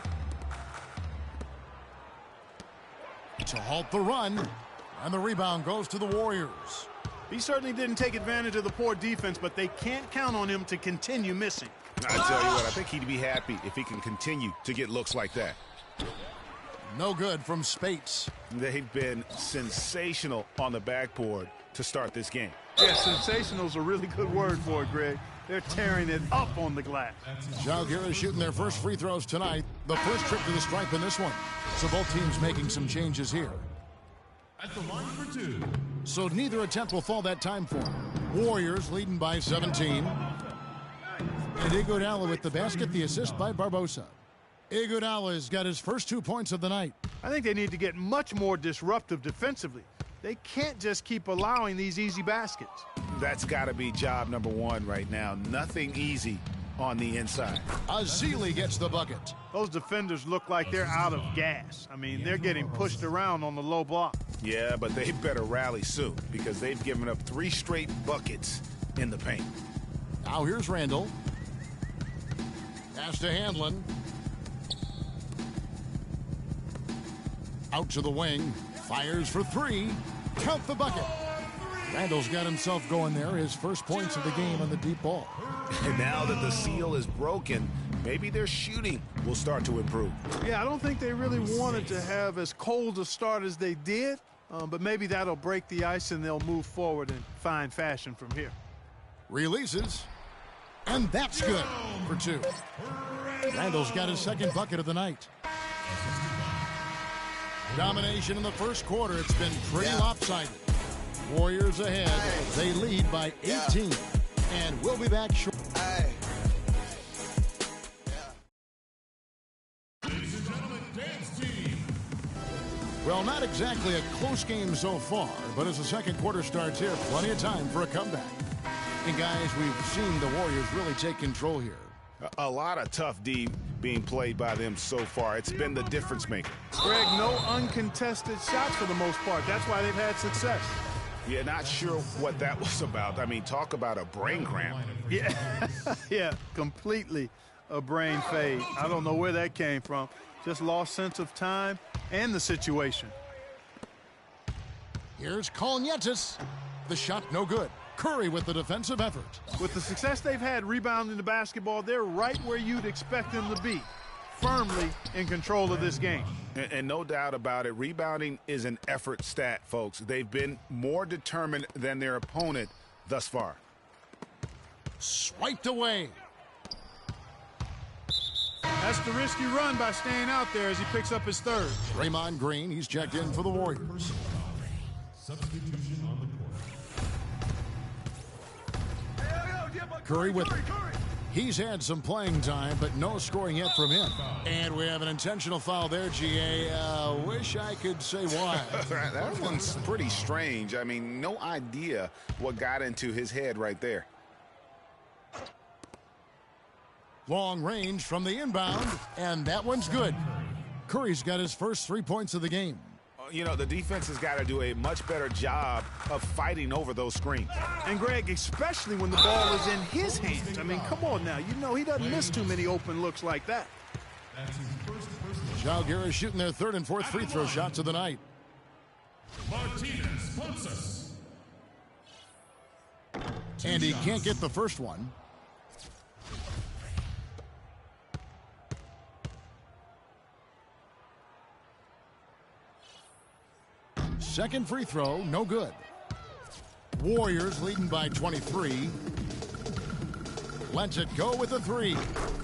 To halt the run. And the rebound goes to the Warriors. He certainly didn't take advantage of the poor defense, but they can't count on him to continue missing. I tell you what, I think he'd be happy if he can continue to get looks like that. No good from Spates. They've been sensational on the backboard to start this game. Yeah, sensational is a really good word for it, Greg. They're tearing it up on the glass. Zalgiris shooting their first free throws tonight. The first trip to the stripe in this one. So both teams making some changes here. At the line for two. So neither attempt will fall that time for them. Warriors leading by 17. And Iguodala with the basket, the assist by Barbosa. Iguodala's got his first 2 points of the night. I think they need to get much more disruptive defensively. They can't just keep allowing these easy baskets. That's got to be job number one right now. Nothing easy on the inside. Azili gets the bucket. Those defenders look like they're out of gas. I mean, they're getting pushed around on the low block. Yeah, but they better rally soon because they've given up 3 straight buckets in the paint. Now here's Randall. Pass to Handlin. Out to the wing. Fires for 3. Count the bucket. Randall's got himself going there. His first points of the game on the deep ball. And now that the seal is broken, maybe their shooting will start to improve. Yeah, I don't think they really wanted to have as cold a start as they did, but maybe that'll break the ice and they'll move forward in fine fashion from here. Releases. And that's good for 2. Randall's got his second bucket of the night. Domination in the first quarter. It's been pretty lopsided. Warriors ahead. They lead by 18. And we'll be back short. Ladies and gentlemen, dance team. Well, not exactly a close game so far, but as the second quarter starts here, plenty of time for a comeback. And guys, we've seen the Warriors really take control here. A lot of tough D being played by them so far. It's been the difference maker. Greg, no uncontested shots for the most part. That's why they've had success. Yeah, not sure what that was about. I mean, talk about a brain cramp. Yeah, yeah, completely a brain fade. I don't know where that came from. Just lost sense of time and the situation. Here's Kalnietis. The shot no good. Curry with the defensive effort. With the success they've had rebounding the basketball, they're right where you'd expect them to be, firmly in control of this game. And no doubt about it, rebounding is an effort stat, folks. They've been more determined than their opponent thus far. Swiped away. That's the risky run by staying out there as he picks up his third. Draymond Green, he's checked in for the Warriors. Substitution on the court. Curry with it. He's had some playing time, but no scoring yet from him. And we have an intentional foul there, GA. Wish I could say why. That one's pretty strange. I mean, no idea what got into his head right there. Long range from the inbound, and that one's good. Curry's got his first 3 points of the game. You know, the defense has got to do a much better job of fighting over those screens. And, Greg, especially when the ball is in his hands. I mean, come on now. You know he doesn't miss too many open looks like that. That's his first personal. Žalgiris shooting their third and fourth free throw shots of the night. Martinez Ponces. And he can't get the first one. Second free throw, no good. Warriors leading by 23. Lets it go with a 3.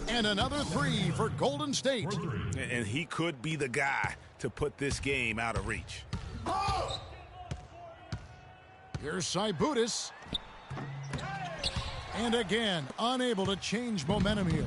And another 3 for Golden State. And he could be the guy to put this game out of reach. Here's Saibutis. And again, unable to change momentum here.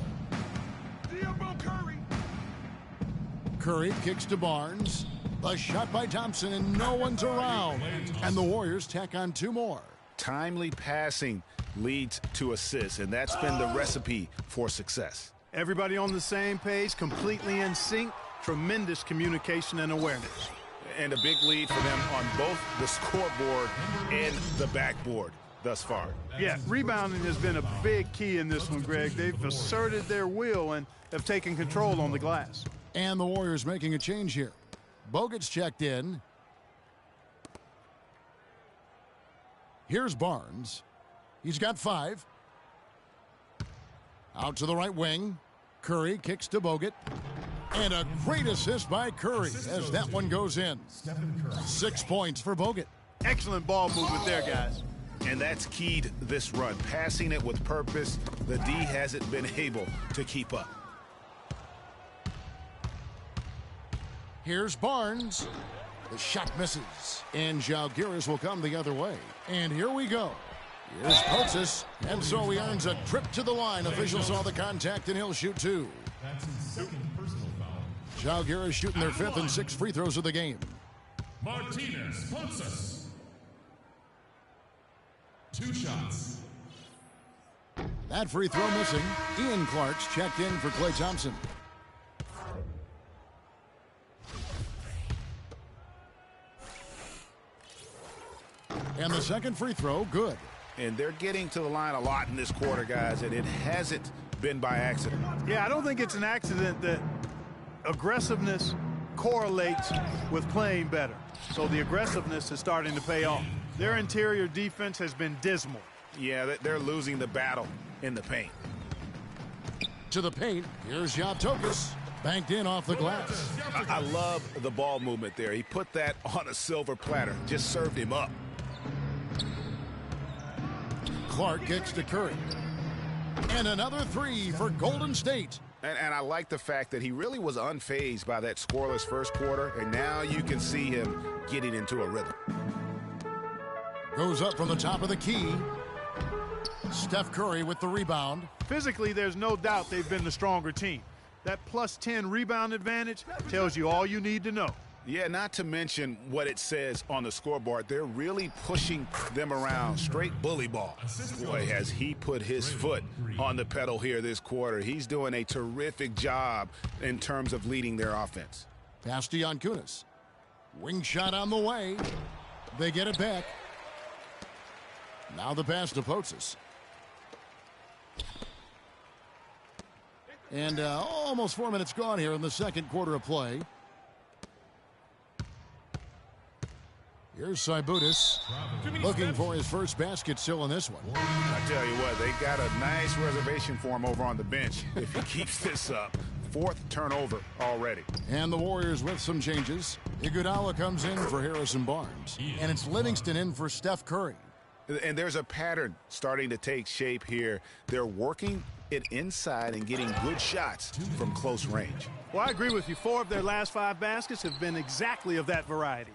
Curry kicks to Barnes. A shot by Thompson, and no one's around. And the Warriors tack on 2 more. Timely passing leads to assists, and that's been the recipe for success. Everybody on the same page, completely in sync. Tremendous communication and awareness. And a big lead for them on both the scoreboard and the backboard thus far. Yeah, rebounding has been a big key in this one, Greg. They've asserted their will and have taken control on the glass. And the Warriors making a change here. Bogut's checked in. Here's Barnes. He's got 5. Out to the right wing. Curry kicks to Bogut. And a great assist by Curry as that one goes in. 6 points for Bogut. Excellent ball movement there, guys. And that's keyed this run. Passing it with purpose. The D hasn't been able to keep up. Here's Barnes. The shot misses. And Žalgiris will come the other way. And here we go. Here's Ponces. And so he earns a trip to the line. Officials saw the contact, and he'll shoot 2. That's his second personal foul. Žalgiris shooting their 5th and 6th free throws of the game. Martinez Ponces. 2 shots. That free throw missing. Ian Clark's checked in for Klay Thompson. And the second free throw, good. And they're getting to the line a lot in this quarter, guys, and it hasn't been by accident. Yeah, I don't think it's an accident that aggressiveness correlates with playing better. So the aggressiveness is starting to pay off. Their interior defense has been dismal. Yeah, they're losing the battle in the paint. To the paint, here's Yabtokas. Banked in off the glass. I love the ball movement there. He put that on a silver platter, just served him up. Clark kicks to Curry. And another three for Golden State. And I like the fact that he really was unfazed by that scoreless first quarter, and now you can see him getting into a rhythm. Goes up from the top of the key. Steph Curry with the rebound. Physically, there's no doubt they've been the stronger team. That plus 10 rebound advantage tells you all you need to know. Yeah, not to mention what it says on the scoreboard. They're really pushing them around. Straight bully ball. Boy, has he put his foot on the pedal here this quarter. He's doing a terrific job in terms of leading their offense. Pass to Kunis. Wing shot on the way. They get it back. Now the pass to Potzis. And almost 4 minutes gone here in the second quarter of play. Here's Saibutis looking for his first basket still in this one. I tell you what, they got a nice reservation for him over on the bench if he keeps this up. Fourth turnover already. And the Warriors with some changes. Iguodala comes in for Harrison Barnes. And it's Livingston in for Steph Curry. And there's a pattern starting to take shape here. They're working it inside and getting good shots from close range. Well, I agree with you. 4 of their last 5 baskets have been exactly of that variety.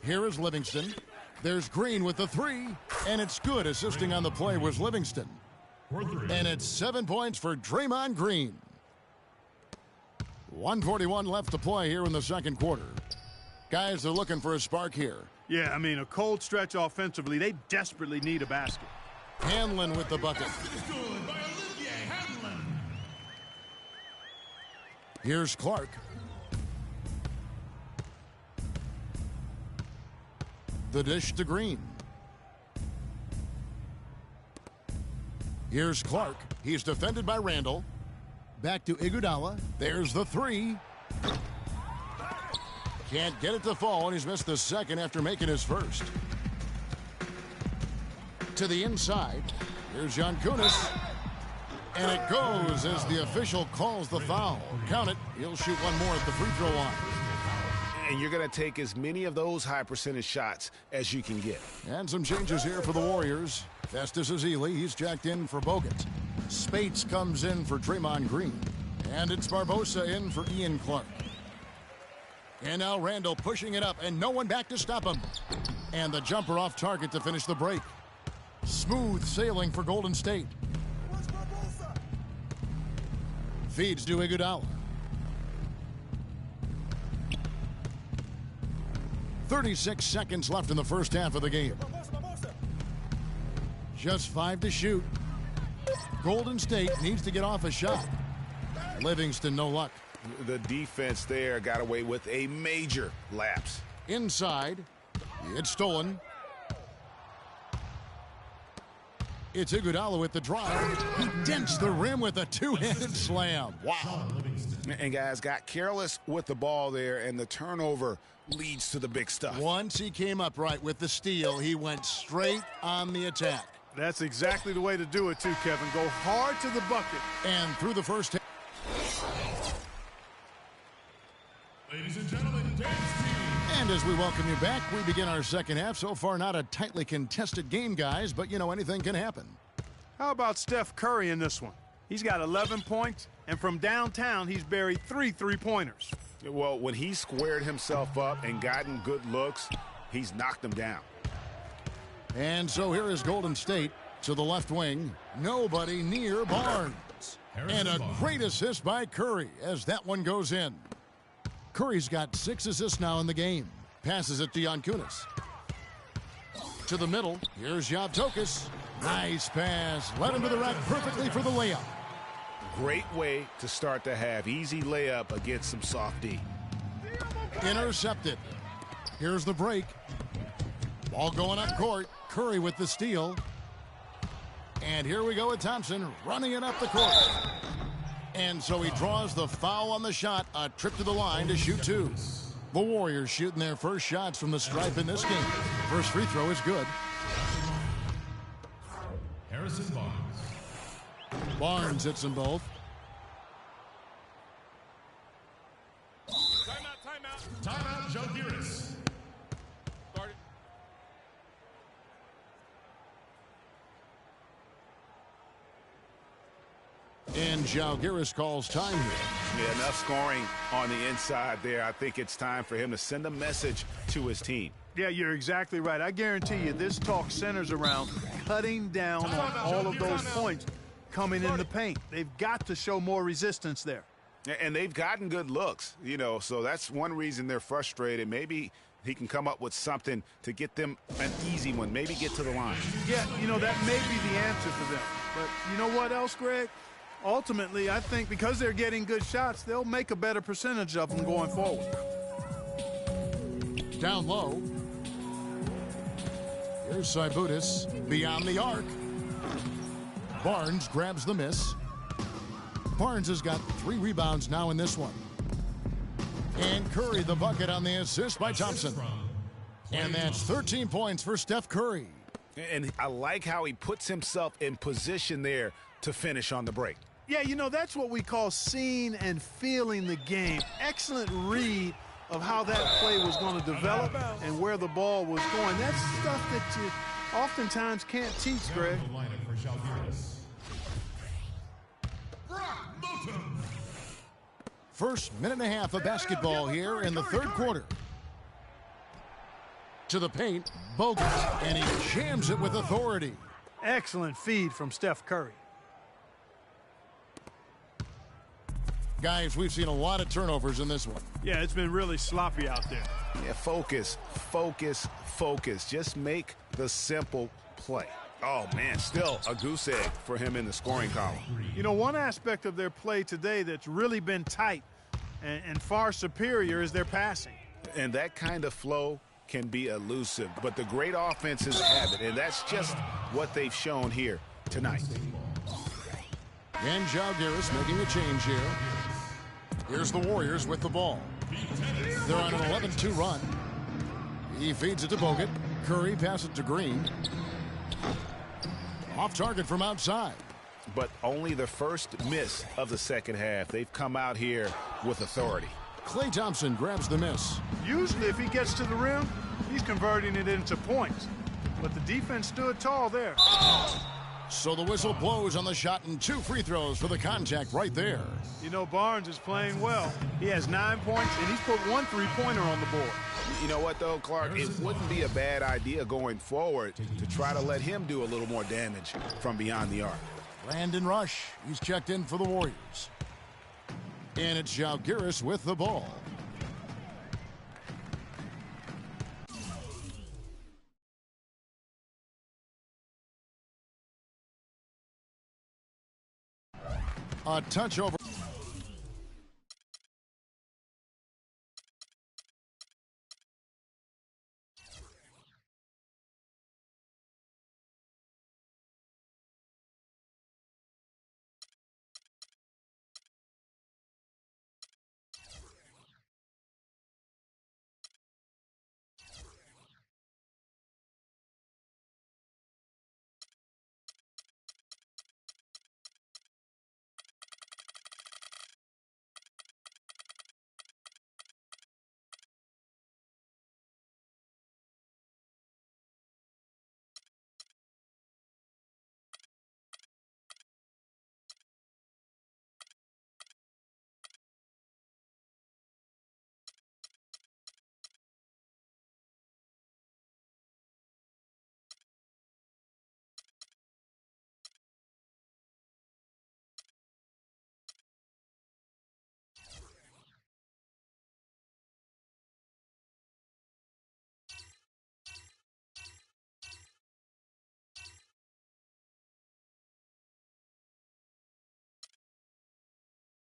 Here is Livingston. There's Green with the three, and it's good. Assisting on the play was Livingston. And it's 7 points for Draymond Green. 1:41 left to play here in the second quarter. Guys, they're looking for a spark here. Yeah, I mean, a cold stretch offensively. They desperately need a basket. Hanlon with the bucket. Here's Clark. The dish to Green. Here's Clark. He's defended by Randall. Back to Iguodala. There's the three. Can't get it to fall, and he's missed the second after making his first. To the inside. Here's Giannis. And it goes as the official calls the foul. Count it. He'll shoot one more at the free throw line. And you're going to take as many of those high percentage shots as you can get. And some changes here for the Warriors. Festus Ezeli, he's jacked in for Bogut. Spates comes in for Draymond Green. And it's Barbosa in for Ian Clark. And now Randall pushing it up, and no one back to stop him. And the jumper off target to finish the break. Smooth sailing for Golden State. Feeds to Iguodala. 36 seconds left in the first half of the game. Just 5 to shoot. Golden State needs to get off a shot. Livingston, no luck. The defense there got away with a major lapse. Inside. It's stolen. It's Iguodala with the drive. He dents the rim with a two-handed slam. Wow. And guys got careless with the ball there, and the turnover leads to the big stuff. Once he came up right with the steal, he went straight on the attack. That's exactly the way to do it, too, Kevin. Go hard to the bucket. And through the first half. Ladies and gentlemen, dance team. And as we welcome you back, we begin our second half. So far, not a tightly contested game, guys, but, you know, anything can happen. How about Steph Curry in this one? He's got 11 points, and from downtown, he's buried 3 three-pointers. Well, when he squared himself up and gotten good looks, he's knocked them down. And so here is Golden State to the left wing. Nobody near Barnes. And a great assist by Curry as that one goes in. Curry's got 6 assists now in the game. Passes it to Giannis. To the middle. Here's Giannis. Nice pass. Led him to the rack perfectly for the layup. Great way to start the half. Easy layup against some soft D. Intercepted. Here's the break. Ball going up court. Curry with the steal. And here we go with Thompson running it up the court. And so he draws the foul on the shot. A trip to the line to shoot 2. The Warriors shooting their first shots from the stripe in this game. First free throw is good. Harrison Barnes. Barnes hits them both. Timeout, Joe Giris. And Giannis calls time here. Yeah, enough scoring on the inside there. I think it's time for him to send a message to his team. Yeah, you're exactly right. I guarantee you this talk centers around cutting down on all of those points coming in the paint. They've got to show more resistance there. And they've gotten good looks, you know, so that's one reason they're frustrated. Maybe he can come up with something to get them an easy one, maybe get to the line. Yeah, you know, that may be the answer for them. But you know what else, Greg? Ultimately, I think because they're getting good shots, they'll make a better percentage of them going forward. Down low. Here's Saibutis beyond the arc. Barnes grabs the miss. Barnes has got 3 rebounds now in this one. And Curry the bucket on the assist by Thompson. And that's 13 points for Steph Curry. And I like how he puts himself in position there to finish on the break. Yeah, you know, that's what we call seeing and feeling the game. Excellent read of how that play was going to develop and where the ball was going. That's stuff that you oftentimes can't teach, Greg. First minute and a half of basketball here in the third quarter. to the paint. Bogut, and he jams it with authority. Excellent feed from Steph Curry. Guys, we've seen a lot of turnovers in this one. Yeah, it's been really sloppy out there. Yeah, focus, focus, focus. Just make the simple play. Oh, man, still a goose egg for him in the scoring column. You know, one aspect of their play today that's really been tight and far superior is their passing. And that kind of flow can be elusive, but the great offenses have it, and that's just what they've shown here tonight. And Jalgiris making a change here. Here's the Warriors with the ball. They're on an 11-2 run. He feeds it to Bogut. Curry passes it to Green. Off target from outside. But only the first miss of the second half. They've come out here with authority. Klay Thompson grabs the miss. Usually if he gets to the rim, he's converting it into points. But the defense stood tall there. So the whistle blows on the shot and 2 free throws for the contact right there. You know, Barnes is playing well. He has 9 points, and he's put 1 3-pointer on the board. You know what, though, Clark? It wouldn't be a bad idea going forward to try to let him do a little more damage from beyond the arc. Brandon Rush, he's checked in for the Warriors. And it's Jalgiris with the ball. A touch over.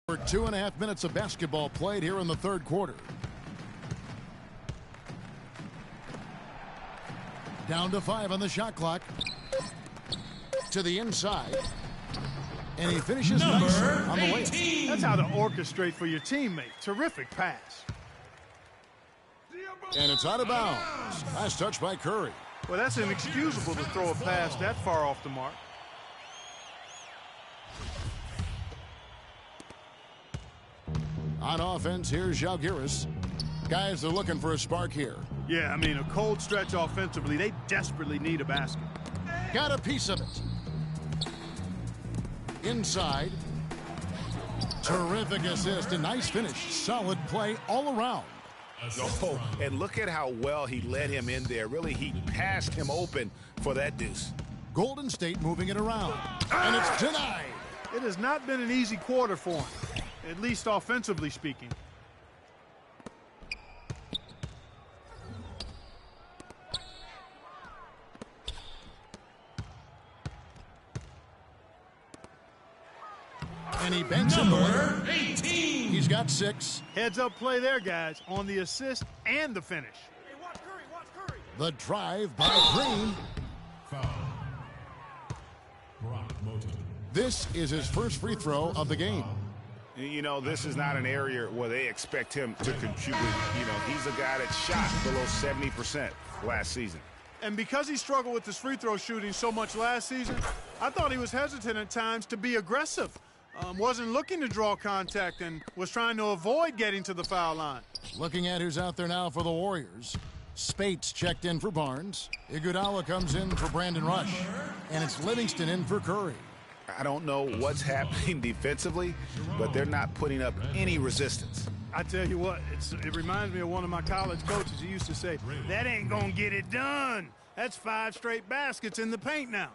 For 2.5 minutes of basketball played here in the third quarter. Down to 5 on the shot clock. To the inside. And he finishes nice on the layup. That's how to orchestrate for your teammate. Terrific pass. And it's out of bounds. Nice touch by Curry. Well, that's inexcusable to throw a pass that far off the mark. On offense, here's Jalgiris. Guys, they're looking for a spark here. Yeah, I mean, a cold stretch offensively. They desperately need a basket. Got a piece of it. Inside. Terrific assist. A nice finish. Solid play all around. Oh, and look at how well he led him in there. Really, he passed him open for that deuce. Golden State moving it around. And it's denied. It has not been an easy quarter for him, at least offensively speaking. And he banks it away. 18. He's got 6. Heads up play there, guys, on the assist and the finish. Hey, watch Curry. The drive by Green. Foul. Brock Moten. This is his first free throw of the game. You know, this is not an area where they expect him to contribute. You know, he's a guy that shot below 70% last season. And because he struggled with his free throw shooting so much last season, I thought he was hesitant at times to be aggressive. Wasn't looking to draw contact and was trying to avoid getting to the foul line. Looking at who's out there now for the Warriors. Spates checked in for Barnes. Iguodala comes in for Brandon Rush. And it's Livingston in for Curry. I don't know what's happening defensively, but they're not putting up any resistance. I tell you what, it reminds me of one of my college coaches. He used to say, that ain't going to get it done. That's 5 straight baskets in the paint now.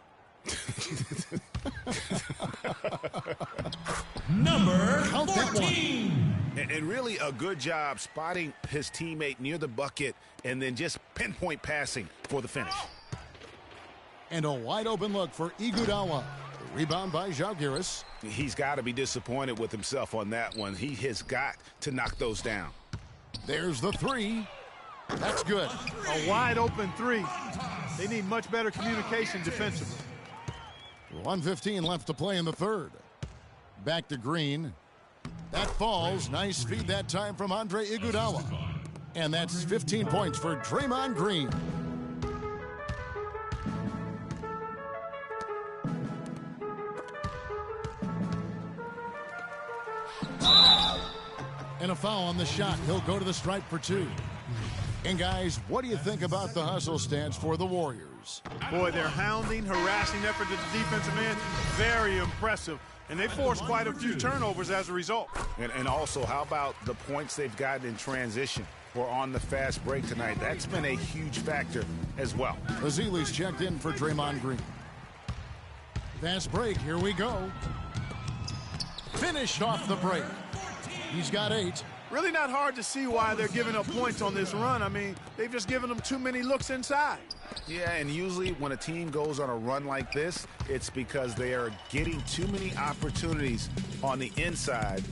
Number 14. And really a good job spotting his teammate near the bucket and then just pinpoint passing for the finish. And a wide open look for Iguodala. The rebound by Žalgiris. He's got to be disappointed with himself on that one. He has got to knock those down. There's the 3. That's good. A wide open 3. They need much better communication defensively. 1:15 left to play in the third. Back to Green. That falls. Nice feed that time from Andre Iguodala. And that's 15 points for Draymond Green. And a foul on the shot. He'll go to the stripe for 2. And guys, what do you think about the hustle stance for the Warriors? Boy, their hounding, harassing effort to the defensive end, very impressive. And they forced quite a few turnovers as a result. And also, how about the points they've gotten in transition or on the fast break tonight? That's been a huge factor as well. Ezeli's checked in for Draymond Green. Fast break, here we go. Finished off the break. He's got 8. Really not hard to see why they're giving up points on this run. I mean, they've just given them too many looks inside. Yeah, and usually when a team goes on a run like this, it's because they are getting too many opportunities on the inside.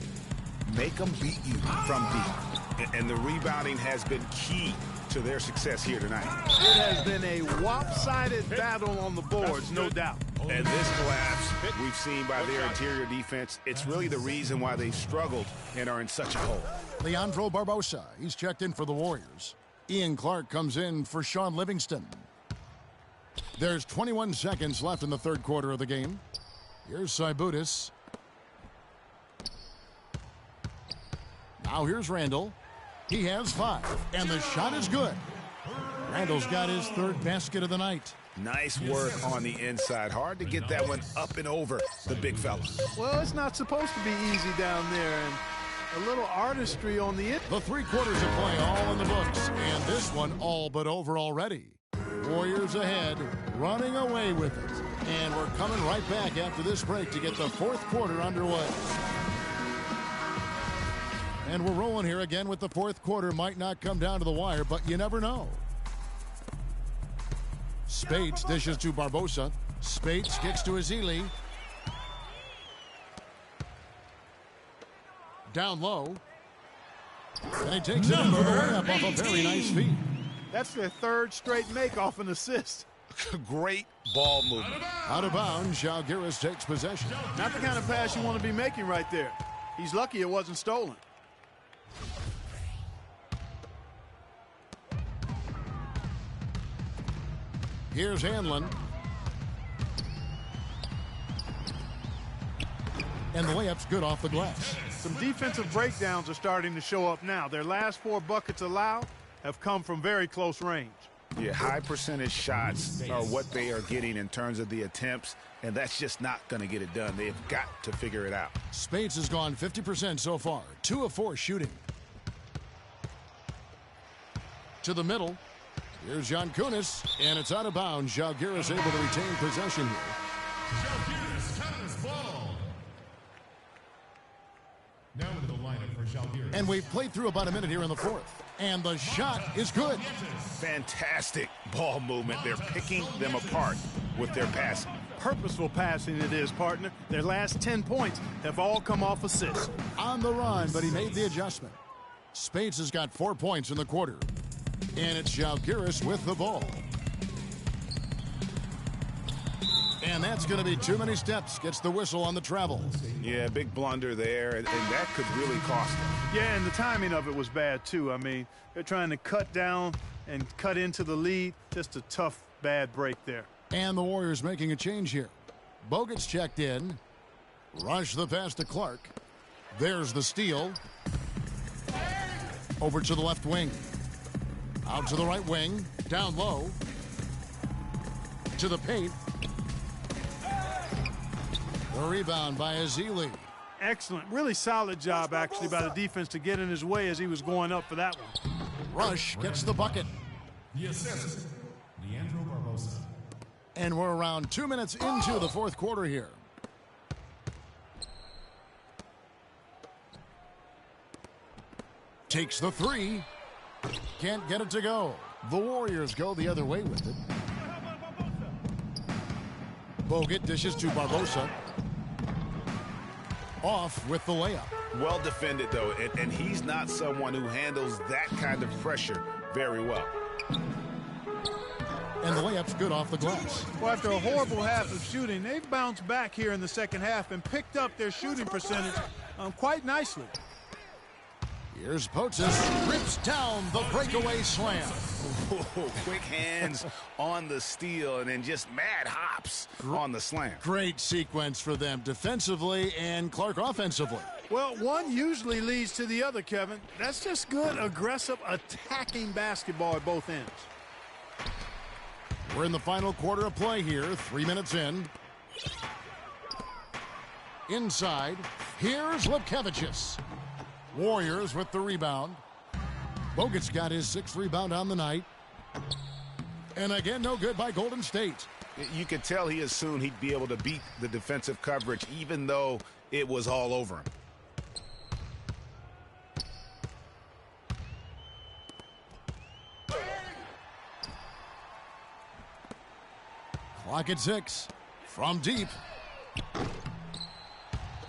Make them beat you from deep. And the rebounding has been key to their success here tonight. It has been a lopsided battle on the boards, no doubt. And this collapse we've seen by their interior defense, it's really the reason why they've struggled and are in such a hole. Leandro Barbosa, he's checked in for the Warriors. Ian Clark comes in for Sean Livingston. There's 21 seconds left in the third quarter of the game. Here's Saibutis. Now here's Randall. He has 5, and the shot is good. Randall's got his 3rd basket of the night. Nice work on the inside. Hard to get that one up and over the big fella. Well, it's not supposed to be easy down there, and a little artistry on the end. The 3 quarters of play all in the books, and this one all but over already. Warriors ahead, running away with it. And we're coming right back after this break to get the 4th quarter underway. And we're rolling here again with the 4th quarter. Might not come down to the wire, but you never know. Spates dishes to Barbosa. Spates kicks to Ezeli. Down low. And he takes it in for the layup off a very nice feed. That's their 3rd straight make off an assist. Great ball movement. Out of bounds, Žalgiris takes possession. Not the kind of pass you want to be making right there. He's lucky it wasn't stolen. Here's Hanlon. And the layup's good off the glass. Some defensive breakdowns are starting to show up now. Their last 4 buckets allowed have come from very close range. Yeah, high percentage shots are what they are getting in terms of the attempts, and that's just not going to get it done. They've got to figure it out. Spates has gone 50% so far. 2 of 4 shooting. To the middle. Here's Giankunis, and it's out of bounds. Žalgiris able to retain possession here. Žalgiris counters ball. Now into the lineup for Žalgiris. And we've played through about a minute here in the 4th. And the shot is good. Fantastic ball movement. They're picking them apart with their passing. Purposeful passing it is, partner. Their last 10 points have all come off assists. On the run, but he made the adjustment. Spates has got 4 points in the quarter. And it's Žalgiris with the ball. And that's going to be too many steps. Gets the whistle on the travel. Yeah, big blunder there, and that could really cost them. Yeah, and the timing of it was bad, too. I mean, they're trying to cut down and cut into the lead. Just a tough, bad break there. And the Warriors making a change here. Bogut's checked in. Rush the pass to Clark. There's the steal. Over to the left wing. Out to the right wing. Down low. To the paint. The rebound by Azili. Excellent. Really solid job, actually, by the defense to get in his way as he was going up for that one. Rush gets the bucket. The assist, Leandro Barbosa. And we're around 2 minutes into the fourth quarter here. Takes the three. Can't get it to go. The Warriors go the other way with it. Bogut dishes to Barbosa. Off with the layup. Well defended, though, and he's not someone who handles that kind of pressure very well. And the layup's good off the glass. Well, after a horrible half of shooting, they've bounced back here in the second half and picked up their shooting percentage quite nicely. Here's Potzis, rips down the breakaway slam. Quick hands on the steal and then just mad hops on the slam. Great sequence for them defensively and Clark offensively. Well, one usually leads to the other, Kevin. That's just good, aggressive, attacking basketball at both ends. We're in the final quarter of play here, 3 minutes in. Inside, here's Lipkevicius. Warriors with the rebound. Bogut's got his 6th rebound on the night. And again, no good by Golden State. You could tell he assumed he'd be able to beat the defensive coverage even though it was all over him. Clock at 6. From deep.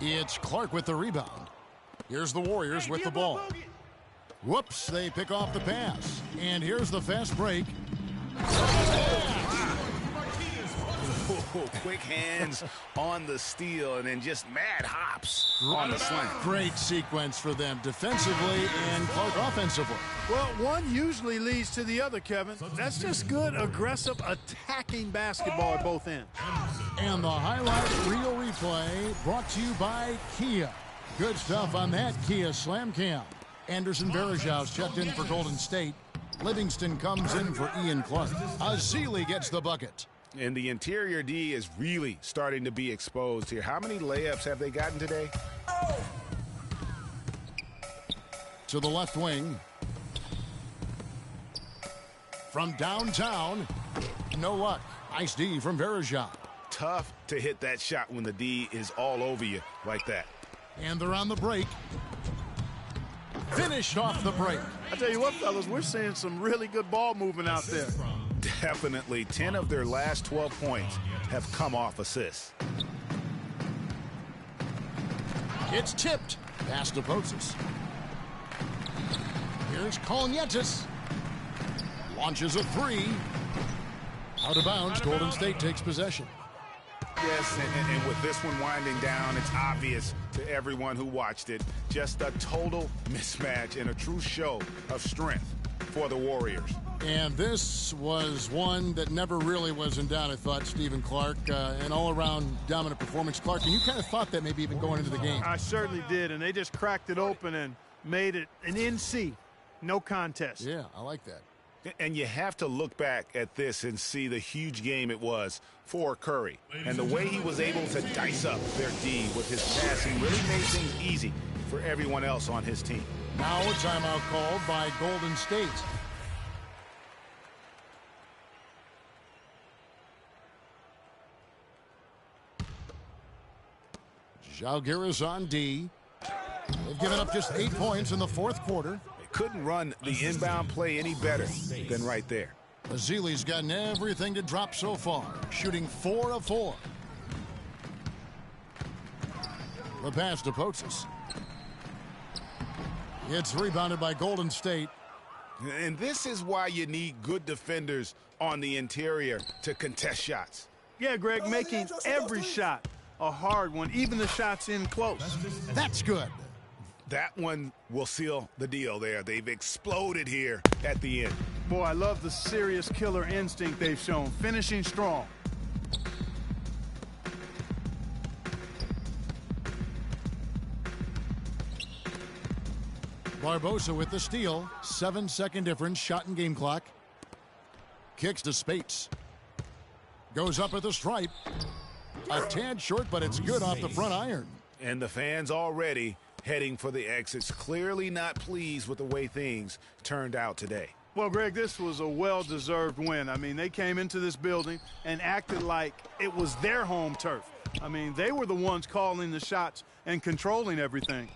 It's Clark with the rebound. Here's the Warriors with the ball. Whoops, they pick off the pass. And here's the fast break. Quick hands on the steal and then just mad hops on the slam. Great sequence for them defensively and Clark offensively. Well, one usually leads to the other, Kevin. That's just good, aggressive, attacking basketball at both ends. And the highlight reel replay brought to you by Kia. Good stuff on that Kia Slam Cam. Anderson Varejau's checked in for Golden State. Livingston comes in for Ian Clark. Azili gets the bucket. And the interior D is really starting to be exposed here. How many layups have they gotten today? To the left wing. From downtown. No luck. Nice D from Varejau. Tough to hit that shot when the D is all over you like that. And they're on the break. Finished off the break. I tell you what, fellas, we're seeing some really good ball movement out there. Definitely 10 of their last 12 points have come off assists. It's tipped. Pass to Potzis. Here's Kolnietis. Launches a three. Out of bounds. Golden State takes possession. Yes, and with this one winding down, it's obvious to everyone who watched it. Just a total mismatch and a true show of strength for the Warriors. And this was one that never really was in doubt, I thought, Stephen Clark. An all-around dominant performance. Clark, and you kind of thought that maybe even going into the game. I certainly did, and they just cracked it open and made it an NC. No contest. Yeah, I like that. And you have to look back at this and see the huge game it was for Curry. And the way he was able to dice up their D with his passing really made things easy for everyone else on his team. Now a timeout called by Golden State. Žalgiris on D. They've given up just 8 points in the fourth quarter. Couldn't run the inbound play any better than right there. Azili's gotten everything to drop so far, shooting 4 of 4. The pass to Potzis. It's rebounded by Golden State. And this is why you need good defenders on the interior to contest shots. Yeah, Greg, making every shot a hard one, even the shots in close. That's good. That one will seal the deal there. They've exploded here at the end. Boy, I love the serious killer instinct they've shown, finishing strong. Barbosa with the steal. 7-second difference, shot and game clock. Kicks to Spates. Goes up at the stripe. A tad short, but it's good off the front iron. And the fans already heading for the exits, clearly not pleased with the way things turned out today. Well, Greg, this was a well-deserved win. I mean, they came into this building and acted like it was their home turf. I mean, they were the ones calling the shots and controlling everything.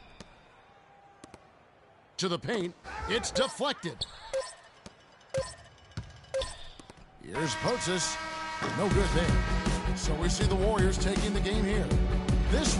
To the paint, it's deflected. Here's Potzis. No good there. So we see the Warriors taking the game here. This